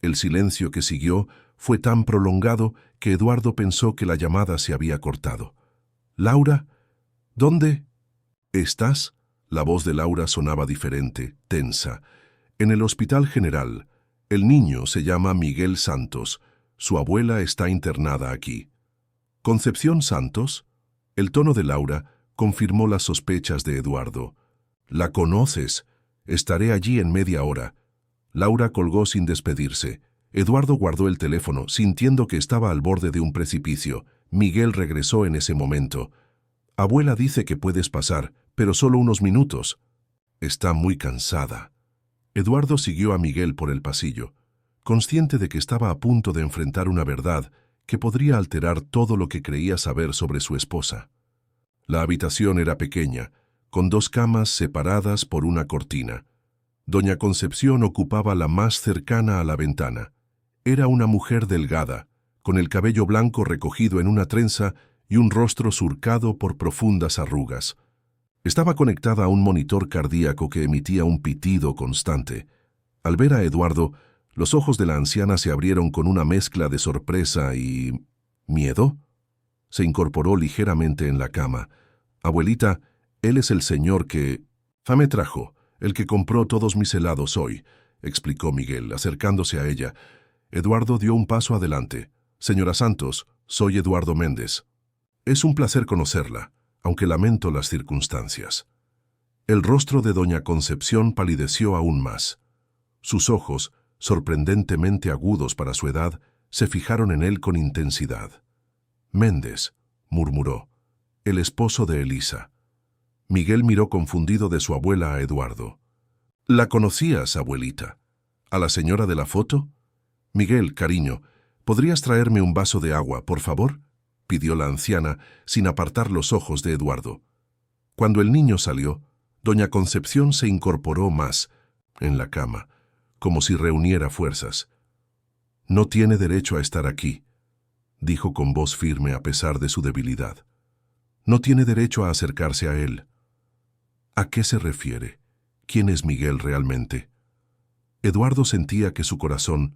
El silencio que siguió fue tan prolongado que Eduardo pensó que la llamada se había cortado. «Laura, ¿dónde estás?» La voz de Laura sonaba diferente, tensa. «En el Hospital General. El niño se llama Miguel Santos. Su abuela está internada aquí». «¿Concepción Santos?» El tono de Laura confirmó las sospechas de Eduardo. «¿La conoces? Estaré allí en media hora». Laura colgó sin despedirse. Eduardo guardó el teléfono, sintiendo que estaba al borde de un precipicio. Miguel regresó en ese momento. «Abuela dice que puedes pasar, pero solo unos minutos». «Está muy cansada». Eduardo siguió a Miguel por el pasillo, consciente de que estaba a punto de enfrentar una verdad que podría alterar todo lo que creía saber sobre su esposa. La habitación era pequeña, con 2 camas separadas por una cortina. Doña Concepción ocupaba la más cercana a la ventana. Era una mujer delgada, con el cabello blanco recogido en una trenza y un rostro surcado por profundas arrugas. Estaba conectada a un monitor cardíaco que emitía un pitido constante. Al ver a Eduardo, los ojos de la anciana se abrieron con una mezcla de sorpresa y ¿miedo? Se incorporó ligeramente en la cama. «Abuelita, él es el señor que me trajo, el que compró todos mis helados hoy», explicó Miguel, acercándose a ella. Eduardo dio un paso adelante. «Señora Santos, soy Eduardo Méndez. Es un placer conocerla, aunque lamento las circunstancias». El rostro de doña Concepción palideció aún más. Sus ojos, sorprendentemente agudos para su edad, se fijaron en él con intensidad. «Méndez», murmuró, «el esposo de Elisa». Miguel miró confundido de su abuela a Eduardo. «¿La conocías, abuelita? ¿A la señora de la foto?» «Miguel, cariño, ¿podrías traerme un vaso de agua, por favor?», pidió la anciana, sin apartar los ojos de Eduardo. Cuando el niño salió, doña Concepción se incorporó más en la cama, como si reuniera fuerzas. «No tiene derecho a estar aquí», dijo con voz firme a pesar de su debilidad. «No tiene derecho a acercarse a él». «¿A qué se refiere? ¿Quién es Miguel realmente?» Eduardo sentía que su corazón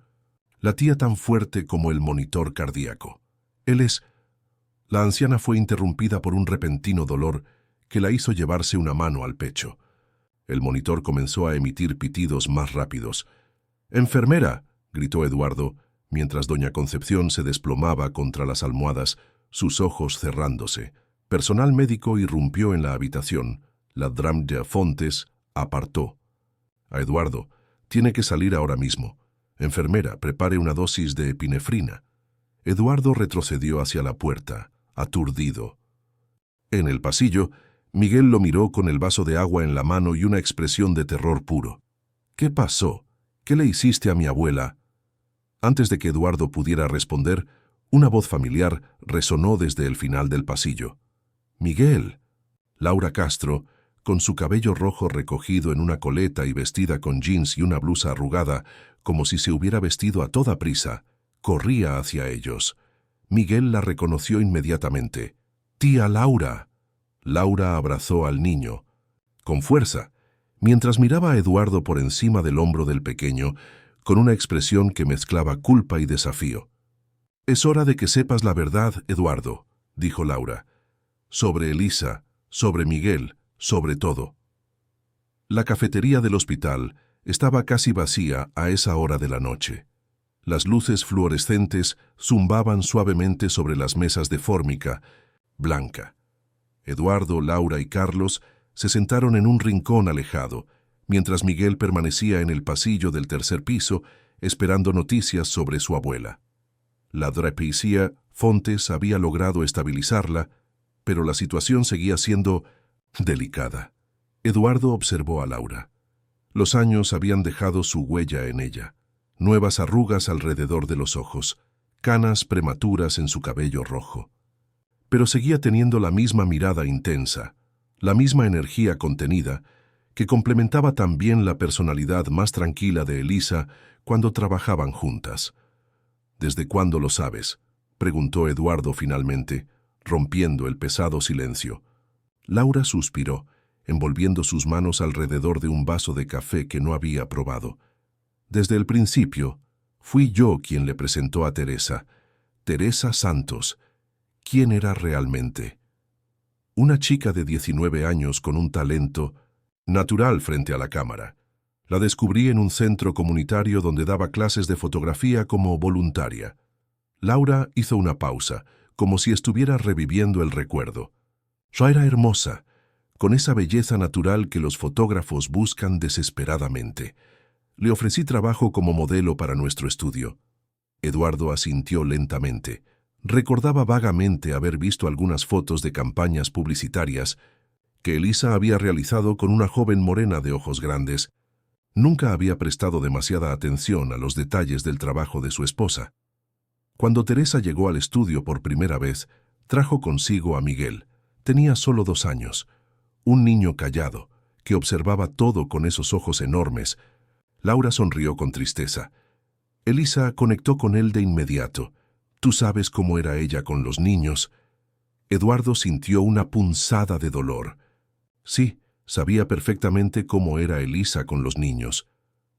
latía tan fuerte como el monitor cardíaco. «Él es...» La anciana fue interrumpida por un repentino dolor que la hizo llevarse una mano al pecho. El monitor comenzó a emitir pitidos más rápidos. «¡Enfermera!», gritó Eduardo, mientras doña Concepción se desplomaba contra las almohadas, sus ojos cerrándose. Personal médico irrumpió en la habitación. La Dame de Fontes apartó. A Eduardo, tiene que salir ahora mismo. Enfermera, prepare una dosis de epinefrina. Eduardo retrocedió hacia la puerta, aturdido. En el pasillo, Miguel lo miró con el vaso de agua en la mano y una expresión de terror puro. ¿Qué pasó? ¿Qué le hiciste a mi abuela? Antes de que Eduardo pudiera responder, una voz familiar resonó desde el final del pasillo. «Miguel». Laura Castro, con su cabello rojo recogido en una coleta y vestida con jeans y una blusa arrugada, como si se hubiera vestido a toda prisa, corría hacia ellos. Miguel la reconoció inmediatamente. «¡Tía Laura!». Laura abrazó al niño, con fuerza, mientras miraba a Eduardo por encima del hombro del pequeño, con una expresión que mezclaba culpa y desafío. «Es hora de que sepas la verdad, Eduardo», dijo Laura. «Sobre Elisa, sobre Miguel, sobre todo». La cafetería del hospital estaba casi vacía a esa hora de la noche. Las luces fluorescentes zumbaban suavemente sobre las mesas de fórmica blanca. Eduardo, Laura y Carlos se sentaron en un rincón alejado, mientras Miguel permanecía en el pasillo del tercer piso esperando noticias sobre su abuela. La drapecia Fontes había logrado estabilizarla, pero la situación seguía siendo delicada. Eduardo observó a Laura. Los años habían dejado su huella en ella. Nuevas arrugas alrededor de los ojos, canas prematuras en su cabello rojo. Pero seguía teniendo la misma mirada intensa, la misma energía contenida, que complementaba también la personalidad más tranquila de Elisa cuando trabajaban juntas. «¿Desde cuándo lo sabes?», preguntó Eduardo finalmente, rompiendo el pesado silencio. Laura suspiró, envolviendo sus manos alrededor de un vaso de café que no había probado. «Desde el principio, fui yo quien le presentó a Teresa. Teresa Santos. ¿Quién era realmente? Una chica de 19 años con un talento natural frente a la cámara. La descubrí en un centro comunitario donde daba clases de fotografía como voluntaria». Laura hizo una pausa, como si estuviera reviviendo el recuerdo. Era hermosa, con esa belleza natural que los fotógrafos buscan desesperadamente. Le ofrecí trabajo como modelo para nuestro estudio. Eduardo asintió lentamente. Recordaba vagamente haber visto algunas fotos de campañas publicitarias que Elisa había realizado con una joven morena de ojos grandes. Nunca había prestado demasiada atención a los detalles del trabajo de su esposa. Cuando Teresa llegó al estudio por primera vez, trajo consigo a Miguel. Tenía solo 2 años. Un niño callado, que observaba todo con esos ojos enormes. Laura sonrió con tristeza. Elisa conectó con él de inmediato. «Tú sabes cómo era ella con los niños». Eduardo sintió una punzada de dolor. Sí, sabía perfectamente cómo era Elisa con los niños.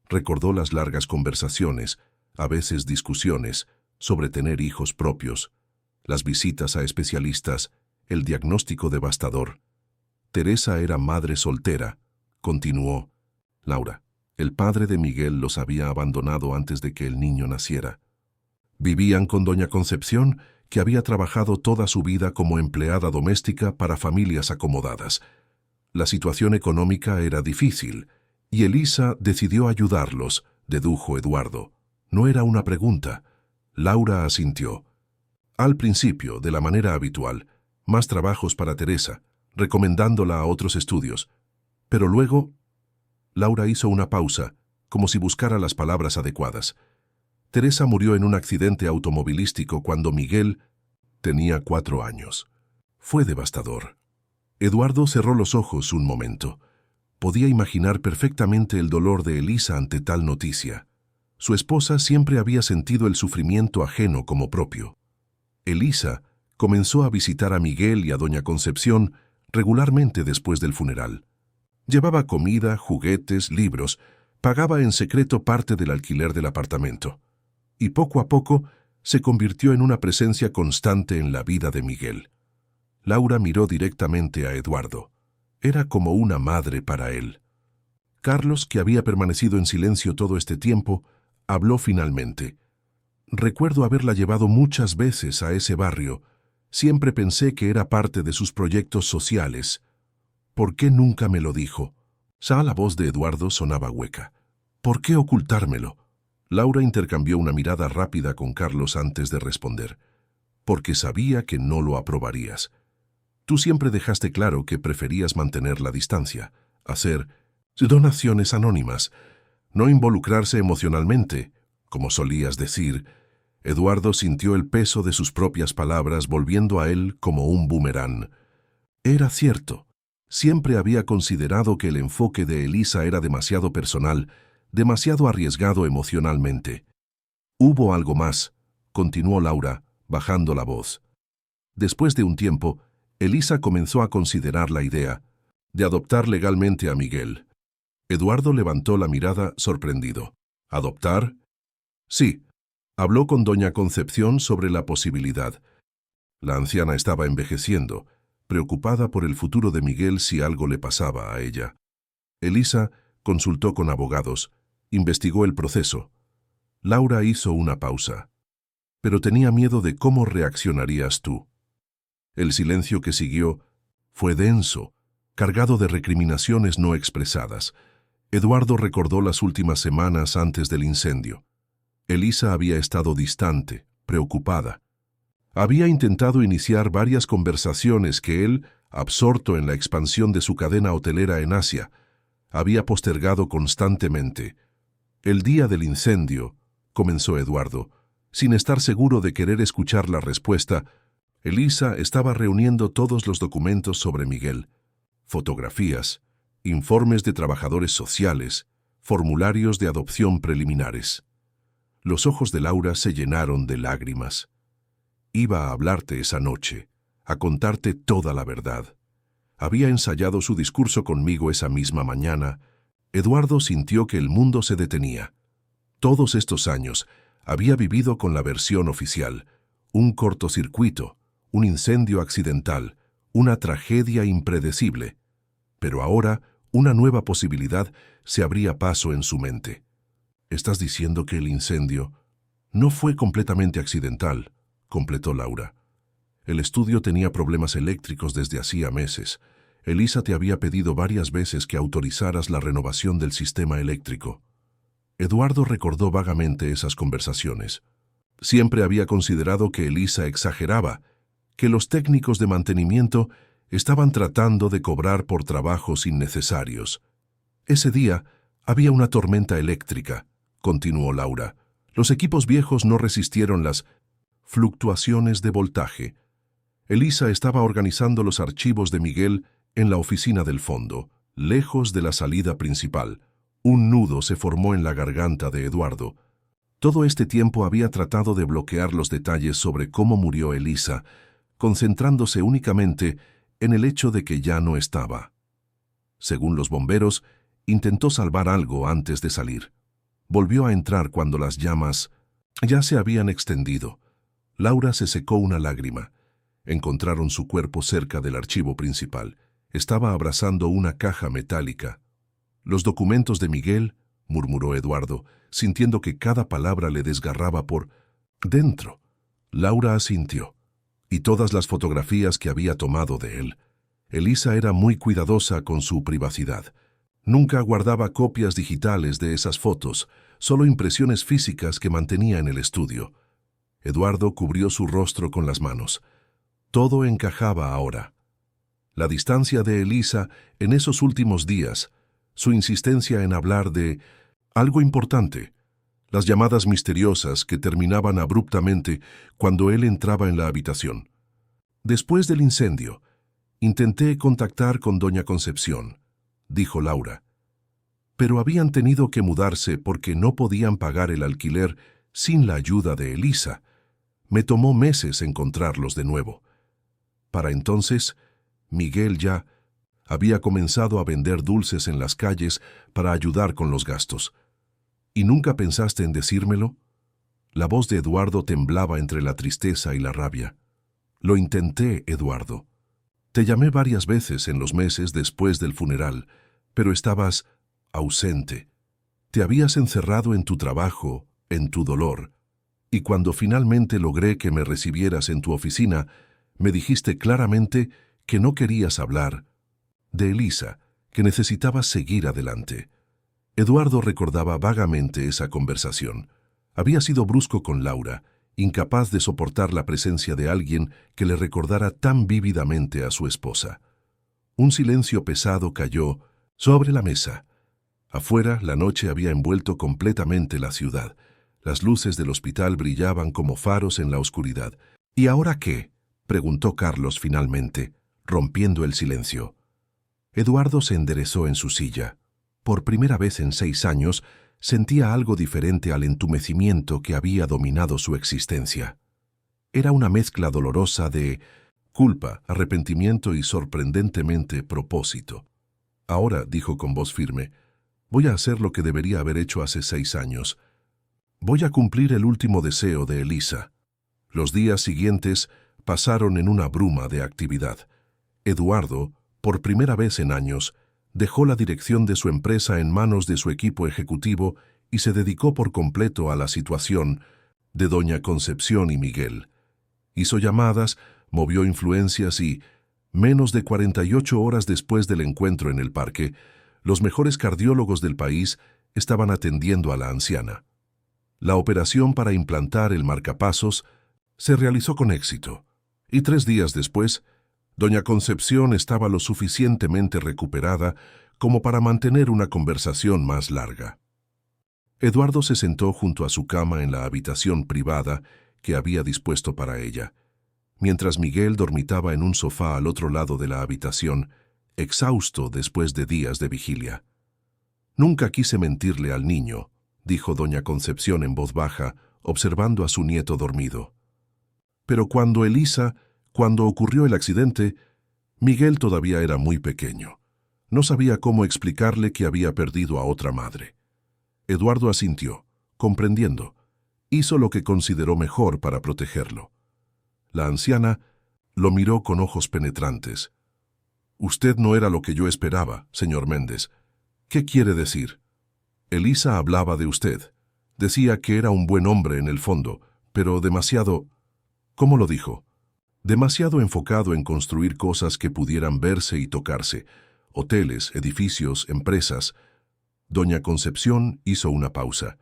Recordó las largas conversaciones, a veces discusiones, sobre tener hijos propios, las visitas a especialistas, el diagnóstico devastador. Teresa era madre soltera, continuó. Laura, el padre de Miguel los había abandonado antes de que el niño naciera. Vivían con doña Concepción, que había trabajado toda su vida como empleada doméstica para familias acomodadas. La situación económica era difícil, y Elisa decidió ayudarlos, dedujo Eduardo. No era una pregunta. Laura asintió. Al principio, de la manera habitual, más trabajos para Teresa, recomendándola a otros estudios. Pero luego, Laura hizo una pausa, como si buscara las palabras adecuadas. Teresa murió en un accidente automovilístico cuando Miguel tenía 4 años. Fue devastador. Eduardo cerró los ojos un momento. Podía imaginar perfectamente el dolor de Elisa ante tal noticia. Su esposa siempre había sentido el sufrimiento ajeno como propio. Elisa comenzó a visitar a Miguel y a doña Concepción regularmente después del funeral. Llevaba comida, juguetes, libros, pagaba en secreto parte del alquiler del apartamento. Y poco a poco se convirtió en una presencia constante en la vida de Miguel. Laura miró directamente a Eduardo. Era como una madre para él. Carlos, que había permanecido en silencio todo este tiempo, habló finalmente. «Recuerdo haberla llevado muchas veces a ese barrio. Siempre pensé que era parte de sus proyectos sociales. ¿Por qué nunca me lo dijo?». Ya la voz de Eduardo sonaba hueca. ¿Por qué ocultármelo? Laura intercambió una mirada rápida con Carlos antes de responder. Porque sabía que no lo aprobarías. Tú siempre dejaste claro que preferías mantener la distancia, hacer donaciones anónimas, no involucrarse emocionalmente, como solías decir. Eduardo sintió el peso de sus propias palabras volviendo a él como un boomerang. Era cierto. Siempre había considerado que el enfoque de Elisa era demasiado personal, demasiado arriesgado emocionalmente. Hubo algo más, continuó Laura, bajando la voz. Después de un tiempo, Elisa comenzó a considerar la idea de adoptar legalmente a Miguel. Eduardo levantó la mirada sorprendido. ¿Adoptar? Sí. Habló con doña Concepción sobre la posibilidad. La anciana estaba envejeciendo, preocupada por el futuro de Miguel si algo le pasaba a ella. Elisa consultó con abogados, investigó el proceso. Laura hizo una pausa. Pero tenía miedo de cómo reaccionarías tú. El silencio que siguió fue denso, cargado de recriminaciones no expresadas. Eduardo recordó las últimas semanas antes del incendio. Elisa había estado distante, preocupada. Había intentado iniciar varias conversaciones que él, absorto en la expansión de su cadena hotelera en Asia, había postergado constantemente. El día del incendio, comenzó Eduardo, sin estar seguro de querer escuchar la respuesta. Elisa estaba reuniendo todos los documentos sobre Miguel, fotografías, informes de trabajadores sociales, formularios de adopción preliminares. Los ojos de Laura se llenaron de lágrimas. Iba a hablarte esa noche, a contarte toda la verdad. Había ensayado su discurso conmigo esa misma mañana. Eduardo sintió que el mundo se detenía. Todos estos años había vivido con la versión oficial, un cortocircuito, un incendio accidental, una tragedia impredecible. Pero ahora, una nueva posibilidad se abría paso en su mente. ¿Estás diciendo que el incendio no fue completamente accidental?, completó Laura. El estudio tenía problemas eléctricos desde hacía meses. Elisa te había pedido varias veces que autorizaras la renovación del sistema eléctrico. Eduardo recordó vagamente esas conversaciones. Siempre había considerado que Elisa exageraba, que los técnicos de mantenimiento estaban tratando de cobrar por trabajos innecesarios. Ese día había una tormenta eléctrica, continuó Laura. Los equipos viejos no resistieron las fluctuaciones de voltaje. Elisa estaba organizando los archivos de Miguel en la oficina del fondo, lejos de la salida principal. Un nudo se formó en la garganta de Eduardo. Todo este tiempo había tratado de bloquear los detalles sobre cómo murió Elisa, concentrándose únicamente en el hecho de que ya no estaba. Según los bomberos, intentó salvar algo antes de salir. Volvió a entrar cuando las llamas ya se habían extendido. Laura se secó una lágrima. Encontraron su cuerpo cerca del archivo principal. Estaba abrazando una caja metálica. «Los documentos de Miguel», murmuró Eduardo, sintiendo que cada palabra le desgarraba por dentro. Laura asintió. Y todas las fotografías que había tomado de él. Elisa era muy cuidadosa con su privacidad. Nunca guardaba copias digitales de esas fotos, solo impresiones físicas que mantenía en el estudio. Eduardo cubrió su rostro con las manos. Todo encajaba ahora. La distancia de Elisa en esos últimos días, su insistencia en hablar de algo importante, las llamadas misteriosas que terminaban abruptamente cuando él entraba en la habitación. Después del incendio, intenté contactar con doña Concepción, dijo Laura. Pero habían tenido que mudarse porque no podían pagar el alquiler sin la ayuda de Elisa. Me tomó meses encontrarlos de nuevo. Para entonces, Miguel ya había comenzado a vender dulces en las calles para ayudar con los gastos. ¿Y nunca pensaste en decírmelo? La voz de Eduardo temblaba entre la tristeza y la rabia. Lo intenté, Eduardo. Te llamé varias veces en los meses después del funeral, pero estabas ausente. Te habías encerrado en tu trabajo, en tu dolor. Y cuando finalmente logré que me recibieras en tu oficina, me dijiste claramente que no querías hablar de Elisa, que necesitaba seguir adelante. Eduardo recordaba vagamente esa conversación. Había sido brusco con Laura, incapaz de soportar la presencia de alguien que le recordara tan vívidamente a su esposa. Un silencio pesado cayó sobre la mesa. Afuera, la noche había envuelto completamente la ciudad. Las luces del hospital brillaban como faros en la oscuridad. ¿Y ahora qué?, preguntó Carlos finalmente, rompiendo el silencio. Eduardo se enderezó en su silla. Por primera vez en 6 años, sentía algo diferente al entumecimiento que había dominado su existencia. Era una mezcla dolorosa de culpa, arrepentimiento y sorprendentemente propósito. Ahora, dijo con voz firme, voy a hacer lo que debería haber hecho hace 6 años. Voy a cumplir el último deseo de Elisa. Los días siguientes pasaron en una bruma de actividad. Eduardo, por primera vez en años, dejó la dirección de su empresa en manos de su equipo ejecutivo y se dedicó por completo a la situación de doña Concepción y Miguel. Hizo llamadas, movió influencias y, menos de 48 horas después del encuentro en el parque, los mejores cardiólogos del país estaban atendiendo a la anciana. La operación para implantar el marcapasos se realizó con éxito, y 3 días después, doña Concepción estaba lo suficientemente recuperada como para mantener una conversación más larga. Eduardo se sentó junto a su cama en la habitación privada que había dispuesto para ella, mientras Miguel dormitaba en un sofá al otro lado de la habitación, exhausto después de días de vigilia. «Nunca quise mentirle al niño», dijo doña Concepción en voz baja, observando a su nieto dormido. Pero cuando ocurrió el accidente, Miguel todavía era muy pequeño. No sabía cómo explicarle que había perdido a otra madre. Eduardo asintió, comprendiendo. Hizo lo que consideró mejor para protegerlo. La anciana lo miró con ojos penetrantes. «Usted no era lo que yo esperaba, señor Méndez. ¿Qué quiere decir?» «Elisa hablaba de usted. Decía que era un buen hombre en el fondo, pero demasiado...» «¿Cómo lo dijo?» «Demasiado enfocado en construir cosas que pudieran verse y tocarse. Hoteles, edificios, empresas». Doña Concepción hizo una pausa.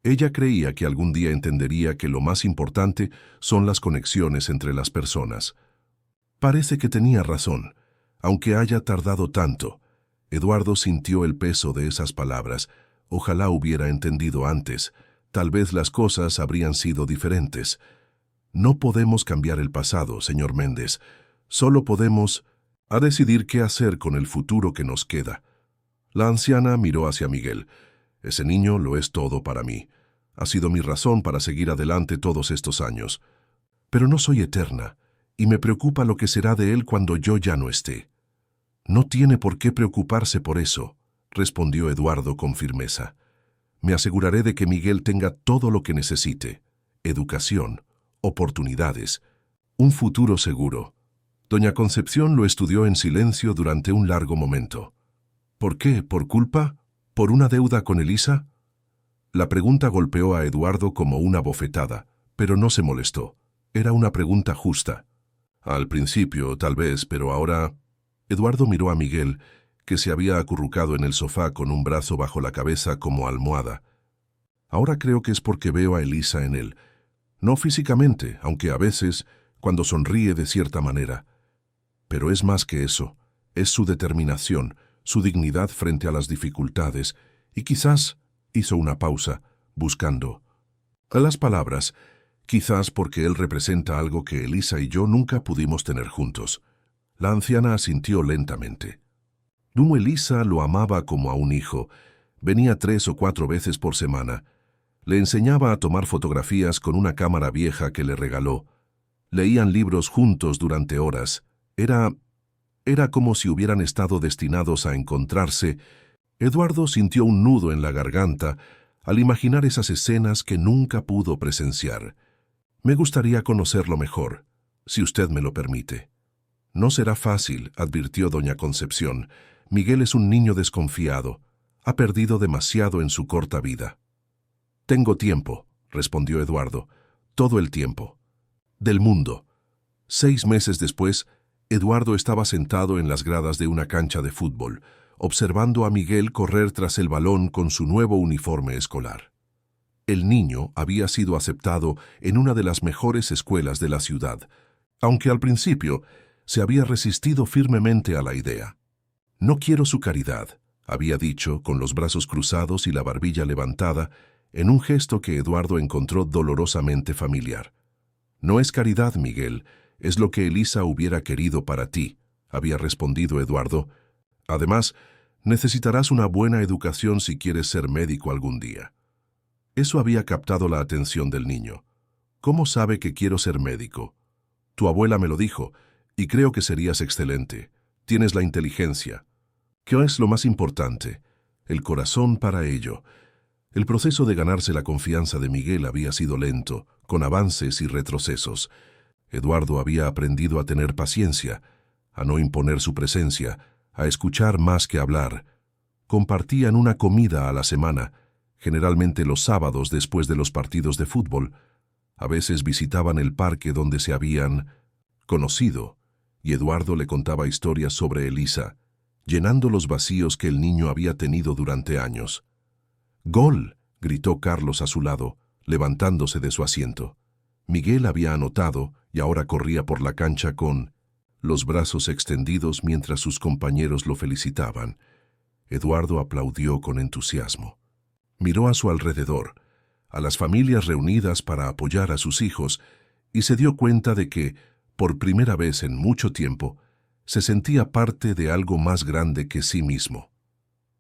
Ella creía que algún día entendería que lo más importante son las conexiones entre las personas. Parece que tenía razón, aunque haya tardado tanto. Eduardo sintió el peso de esas palabras. Ojalá hubiera entendido antes. Tal vez las cosas habrían sido diferentes. No podemos cambiar el pasado, señor Méndez. Solo podemos decidir qué hacer con el futuro que nos queda. La anciana miró hacia Miguel. Ese niño lo es todo para mí. Ha sido mi razón para seguir adelante todos estos años. Pero no soy eterna, y me preocupa lo que será de él cuando yo ya no esté. No tiene por qué preocuparse por eso, respondió Eduardo con firmeza. Me aseguraré de que Miguel tenga todo lo que necesite: educación, oportunidades, un futuro seguro. Doña Concepción lo estudió en silencio durante un largo momento. ¿Por qué? ¿Por culpa? ¿Por una deuda con Elisa? La pregunta golpeó a Eduardo como una bofetada, pero no se molestó. Era una pregunta justa. Al principio, tal vez, pero ahora... Eduardo miró a Miguel, que se había acurrucado en el sofá con un brazo bajo la cabeza como almohada. Ahora creo que es porque veo a Elisa en él. No físicamente, aunque a veces, cuando sonríe de cierta manera. Pero es más que eso. Es su determinación, su dignidad frente a las dificultades, y quizás, hizo una pausa, buscando las palabras, quizás porque él representa algo que Elisa y yo nunca pudimos tener juntos. La anciana asintió lentamente. Elisa lo amaba como a un hijo. Venía 3 o 4 veces por semana. Le enseñaba a tomar fotografías con una cámara vieja que le regaló. Leían libros juntos durante horas. Era como si hubieran estado destinados a encontrarse. Eduardo sintió un nudo en la garganta al imaginar esas escenas que nunca pudo presenciar. Me gustaría conocerlo mejor, si usted me lo permite. No será fácil, advirtió doña Concepción. Miguel es un niño desconfiado. Ha perdido demasiado en su corta vida. Tengo tiempo, respondió Eduardo. Todo el tiempo. Del mundo. 6 meses después, Eduardo estaba sentado en las gradas de una cancha de fútbol. observando a Miguel correr tras el balón con su nuevo uniforme escolar. El niño había sido aceptado en una de las mejores escuelas de la ciudad, aunque al principio se había resistido firmemente a la idea. «No quiero su caridad», había dicho, con los brazos cruzados y la barbilla levantada, en un gesto que Eduardo encontró dolorosamente familiar. «No es caridad, Miguel, es lo que Elisa hubiera querido para ti», había respondido Eduardo. «Además, necesitarás una buena educación si quieres ser médico algún día». Eso había captado la atención del niño. «¿Cómo sabe que quiero ser médico?» «Tu abuela me lo dijo, y creo que serías excelente. Tienes la inteligencia. ¿Qué es lo más importante? El corazón para ello». El proceso de ganarse la confianza de Miguel había sido lento, con avances y retrocesos. Eduardo había aprendido a tener paciencia, a no imponer su presencia, a escuchar más que hablar. Compartían una comida a la semana, generalmente los sábados después de los partidos de fútbol. A veces visitaban el parque donde se habían conocido, y Eduardo le contaba historias sobre Elisa, llenando los vacíos que el niño había tenido durante años. «¡Gol!», gritó Carlos a su lado, levantándose de su asiento. Miguel había anotado y ahora corría por la cancha con los brazos extendidos mientras sus compañeros lo felicitaban. Eduardo aplaudió con entusiasmo. Miró a su alrededor, a las familias reunidas para apoyar a sus hijos, y se dio cuenta de que, por primera vez en mucho tiempo, se sentía parte de algo más grande que sí mismo.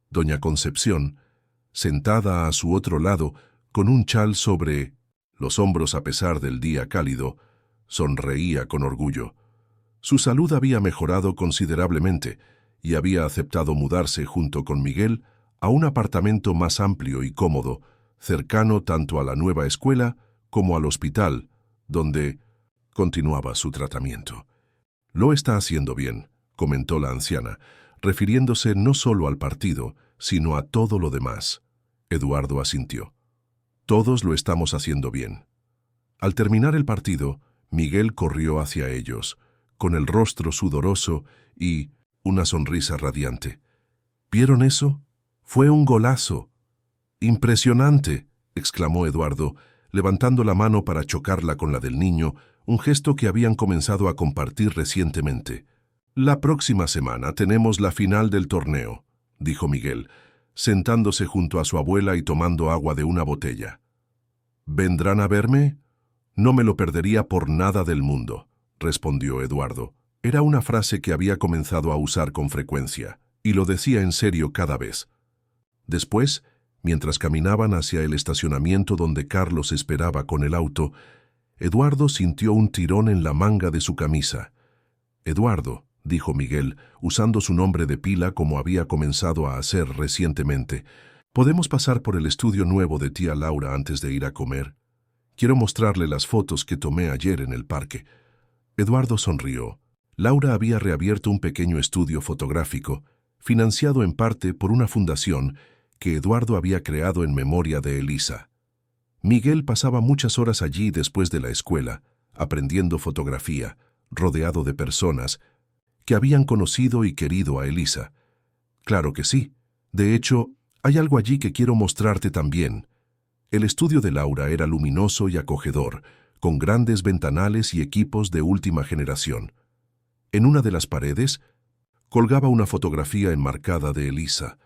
Doña Concepción, sentada a su otro lado, con un chal sobre los hombros a pesar del día cálido, sonreía con orgullo. Su salud había mejorado considerablemente y había aceptado mudarse junto con Miguel a un apartamento más amplio y cómodo, cercano tanto a la nueva escuela como al hospital, donde continuaba su tratamiento. «Lo está haciendo bien», comentó la anciana, refiriéndose no solo al partido, sino a todo lo demás. Eduardo asintió. «Todos lo estamos haciendo bien». Al terminar el partido, Miguel corrió hacia ellos, con el rostro sudoroso y una sonrisa radiante. «¿Vieron eso? Fue un golazo». «Impresionante», exclamó Eduardo, levantando la mano para chocarla con la del niño, un gesto que habían comenzado a compartir recientemente. «La próxima semana tenemos la final del torneo», dijo Miguel, sentándose junto a su abuela y tomando agua de una botella. «¿Vendrán a verme?» «No me lo perdería por nada del mundo», respondió Eduardo. Era una frase que había comenzado a usar con frecuencia, y lo decía en serio cada vez. Después, mientras caminaban hacia el estacionamiento donde Carlos esperaba con el auto, Eduardo sintió un tirón en la manga de su camisa. «Eduardo», dijo Miguel, usando su nombre de pila como había comenzado a hacer recientemente, «¿podemos pasar por el estudio nuevo de tía Laura antes de ir a comer? Quiero mostrarle las fotos que tomé ayer en el parque». Eduardo sonrió. Laura había reabierto un pequeño estudio fotográfico, financiado en parte por una fundación que Eduardo había creado en memoria de Elisa. Miguel pasaba muchas horas allí después de la escuela, aprendiendo fotografía, rodeado de personas que habían conocido y querido a Elisa. «Claro que sí. De hecho, hay algo allí que quiero mostrarte también». El estudio de Laura era luminoso y acogedor, con grandes ventanales y equipos de última generación. En una de las paredes colgaba una fotografía enmarcada de Elisa,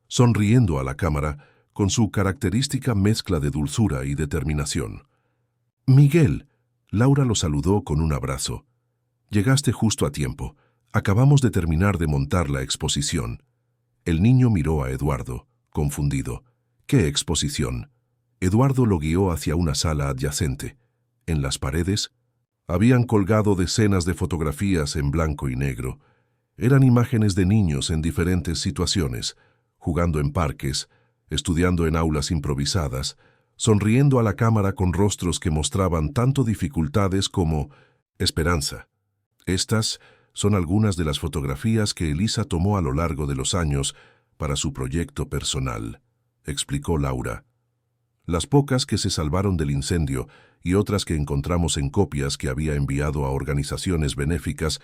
sonriendo a la cámara con su característica mezcla de dulzura y determinación. «Miguel», Laura lo saludó con un abrazo. «Llegaste justo a tiempo. Acabamos de terminar de montar la exposición». El niño miró a Eduardo, confundido. «¿Qué exposición?» Eduardo lo guió hacia una sala adyacente. En las paredes habían colgado decenas de fotografías en blanco y negro. Eran imágenes de niños en diferentes situaciones, jugando en parques, estudiando en aulas improvisadas, sonriendo a la cámara con rostros que mostraban tanto dificultades como esperanza. Estas son algunas de las fotografías que Elisa tomó a lo largo de los años para su proyecto personal, explicó Laura. Las pocas que se salvaron del incendio y otras que encontramos en copias que había enviado a organizaciones benéficas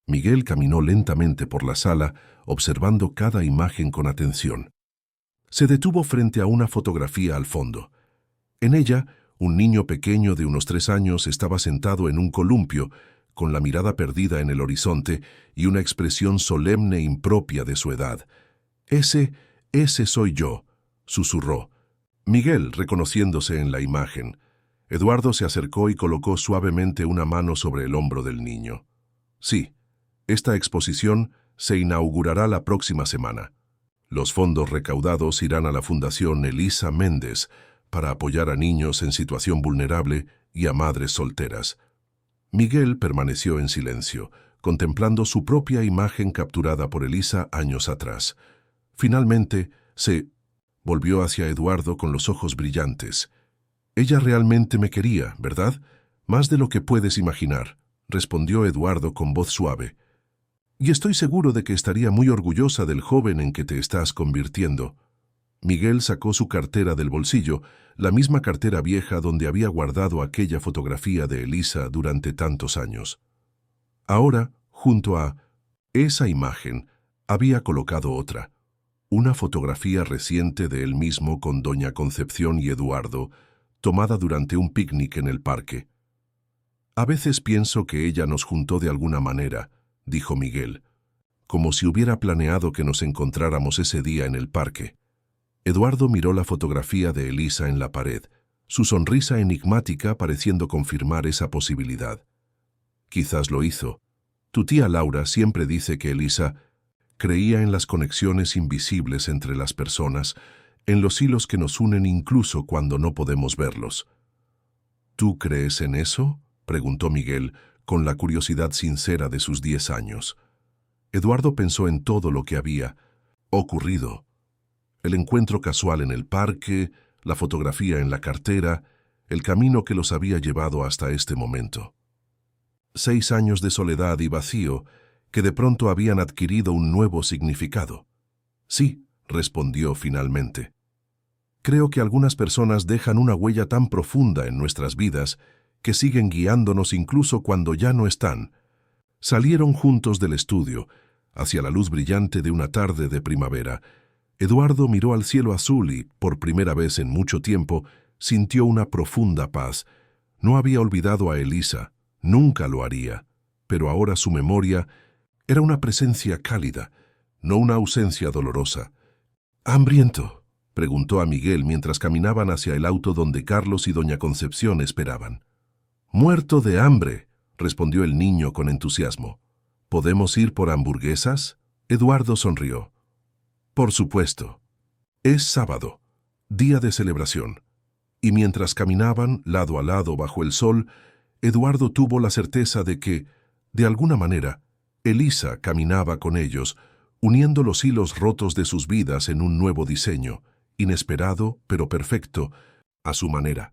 Miguel caminó lentamente por la sala, observando cada imagen con atención. Se detuvo frente a una fotografía al fondo. En ella, un niño pequeño de unos 3 años estaba sentado en un columpio, con la mirada perdida en el horizonte y una expresión solemne impropia de su edad. Ese soy yo», susurró. Miguel, reconociéndose en la imagen. Eduardo se acercó y colocó suavemente una mano sobre el hombro del niño. «Sí, esta exposición se inaugurará la próxima semana. Los fondos recaudados irán a la Fundación Elisa Méndez para apoyar a niños en situación vulnerable y a madres solteras». Miguel permaneció en silencio, contemplando su propia imagen capturada por Elisa años atrás. Finalmente, se volvió hacia Eduardo con los ojos brillantes. «Ella realmente me quería, ¿verdad? Más de lo que puedes imaginar», respondió Eduardo con voz suave. «Y estoy seguro de que estaría muy orgullosa del joven en que te estás convirtiendo». Miguel sacó su cartera del bolsillo, la misma cartera vieja donde había guardado aquella fotografía de Elisa durante tantos años. Ahora, junto a esa imagen, había colocado otra, una fotografía reciente de él mismo con doña Concepción y Eduardo, tomada durante un picnic en el parque. «A veces pienso que ella nos juntó de alguna manera», dijo Miguel, «como si hubiera planeado que nos encontráramos ese día en el parque». Eduardo miró la fotografía de Elisa en la pared, su sonrisa enigmática pareciendo confirmar esa posibilidad. «Quizás lo hizo. Tu tía Laura siempre dice que Elisa creía en las conexiones invisibles entre las personas, en los hilos que nos unen incluso cuando no podemos verlos». «¿Tú crees en eso?», preguntó Miguel, con la curiosidad sincera de sus 10 años. Eduardo pensó en todo lo que había ocurrido. El encuentro casual en el parque, la fotografía en la cartera, el camino que los había llevado hasta este momento. 6 años de soledad y vacío que de pronto habían adquirido un nuevo significado. «Sí», respondió finalmente. «Creo que algunas personas dejan una huella tan profunda en nuestras vidas que siguen guiándonos incluso cuando ya no están». Salieron juntos del estudio, hacia la luz brillante de una tarde de primavera. Eduardo miró al cielo azul y, por primera vez en mucho tiempo, sintió una profunda paz. No había olvidado a Elisa, nunca lo haría, pero ahora su memoria era una presencia cálida, no una ausencia dolorosa. «¿Hambriento?», preguntó a Miguel mientras caminaban hacia el auto donde Carlos y doña Concepción esperaban. «Muerto de hambre», respondió el niño con entusiasmo. «¿Podemos ir por hamburguesas?». Eduardo sonrió. «Por supuesto». Es sábado, día de celebración, y mientras caminaban lado a lado bajo el sol, Eduardo tuvo la certeza de que, de alguna manera, Elisa caminaba con ellos, uniendo los hilos rotos de sus vidas en un nuevo diseño, inesperado pero perfecto, a su manera.